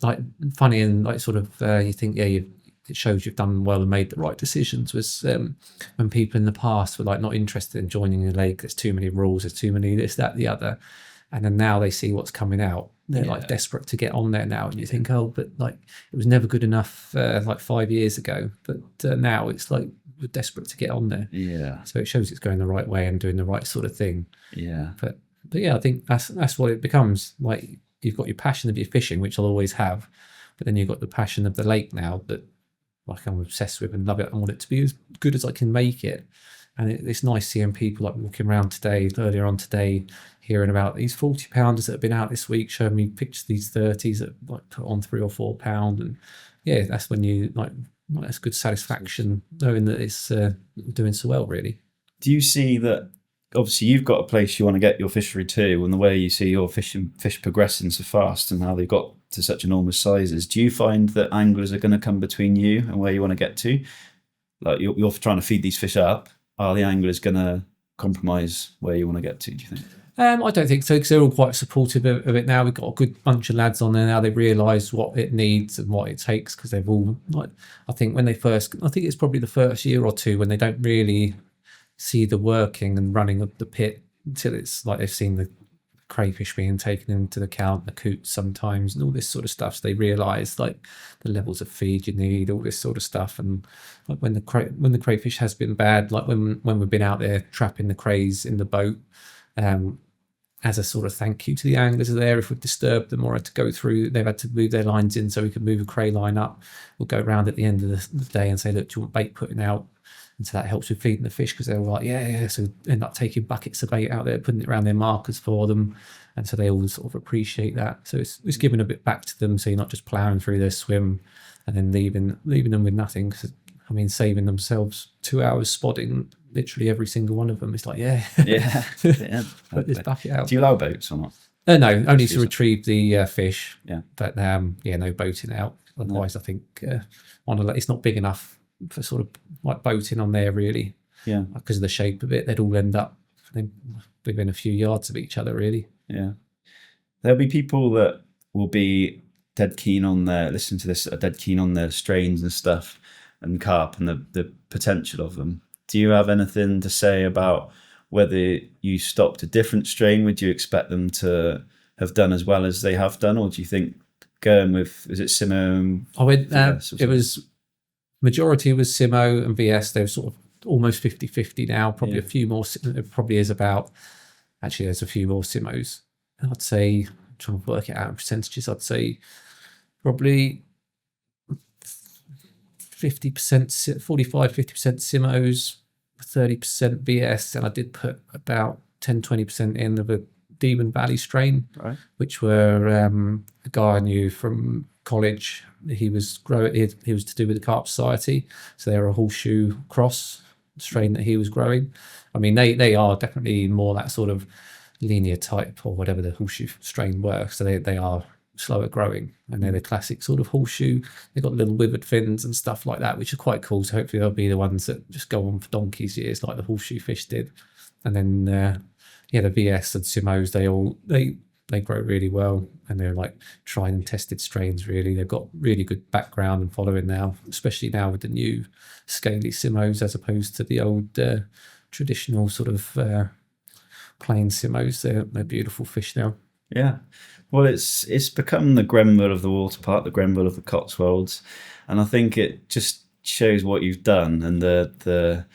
like funny and like sort of you think it shows you've done well and made the right decisions was when people in the past were like not interested in joining a lake. There's too many rules, there's too many this, that, the other, and then now they see what's coming out, they're like desperate to get on there now, and you think, oh, but like it was never good enough like 5 years ago, but now it's like we're desperate to get on there. So it shows it's going the right way and doing the right sort of thing. But yeah, I think that's what it becomes. Like you've got your passion of your fishing, which I'll always have, but then you've got the passion of the lake now that like I'm obsessed with and love it. I want it to be as good as I can make it. And it's nice seeing people like walking around today, earlier on today, hearing about these 40 pounders that have been out this week, showing me pictures of these 30s that like put on 3 or 4 pound. And yeah, that's when you like, that's good satisfaction knowing that it's doing so well, really. Do you see that? Obviously, you've got a place you want to get your fishery to, and the way you see your fish progressing so fast and how they've got to such enormous sizes, do you find that anglers are going to come between you and where you want to get to? Like you're trying to feed these fish up. Are the anglers going to compromise where you want to get to, do you think? I don't think so, because they're all quite supportive of it now. We've got a good bunch of lads on there now. They realise what it needs and what it takes, because they've all, like, I think it's probably the first year or two when they don't really see the working and running of the pit until it's like they've seen the crayfish being taken into account, the coots sometimes, and all this sort of stuff. So they realise like the levels of feed you need, all this sort of stuff. And like when the crayfish has been bad, like when we've been out there trapping the crays in the boat, as a sort of thank you to the anglers are there, if we've disturbed them or had to go through, they've had to move their lines in so we can move a cray line up. We'll go around at the end of the day and say, look, do you want bait putting out? And so that helps with feeding the fish, because they're all like, yeah. So end up taking buckets of bait out there, putting it around their markers for them. And so they all sort of appreciate that. So it's giving a bit back to them, so you're not just ploughing through their swim and then leaving them with nothing. Because I mean, saving themselves 2 hours spotting literally every single one of them. It's like, yeah. Put this bucket out. Do you allow boats or not? No, only to retrieve the fish. Yeah. But no boating out. Otherwise, I think it's not big enough for sort of like boating on there, really. Yeah. Because of the shape of it, they'd all end up within a few yards of each other, really. Yeah. There'll be people that will be dead keen on their strains and stuff and carp and the potential of them. Do you have anything to say about whether you stopped a different strain? Would you expect them to have done as well as they have done, or do you think going with, is it Simo? It was majority was Simo and VS. They're sort of almost 50-50 now. Probably a few more. It probably is about. Actually, there's a few more Simos. I'd say, I'm trying to work it out in percentages. I'd say probably 50%, 45-50% Simos, 30% VS, and I did put about 10-20% in of a Demon Valley strain, right, which were a guy I knew from college. He was to do with the Carp Society, so they're a horseshoe cross strain that he was growing. I mean, they are definitely more that sort of linear type or whatever the horseshoe strain were. So they are slower growing, and they're the classic sort of horseshoe. They've got little withered fins and stuff like that, which are quite cool. So hopefully they'll be the ones that just go on for donkey's years like the horseshoe fish did. And then the VS and Simos, they grow really well, and they're like tried and tested strains, really. They've got really good background and following now, especially now with the new scaly Simos as opposed to the old traditional sort of plain Simos. They're beautiful fish now. Yeah. Well, it's become the Grenville of the water park, the Grenville of the Cotswolds, and I think it just shows what you've done and the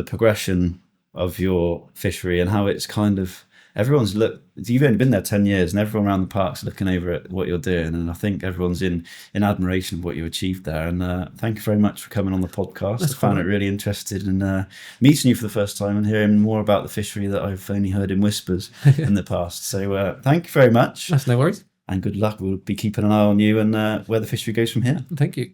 progression of your fishery and how it's kind of you've only been there 10 years and everyone around the park's looking over at what you're doing, and I think everyone's in admiration of what you achieved there. And thank you very much for coming on the podcast. I found it really interesting, and meeting you for the first time and hearing more about the fishery that I've only heard in whispers in the past. So thank you very much. That's no worries. And good luck. We'll be keeping an eye on you and where the fishery goes from here. Thank you.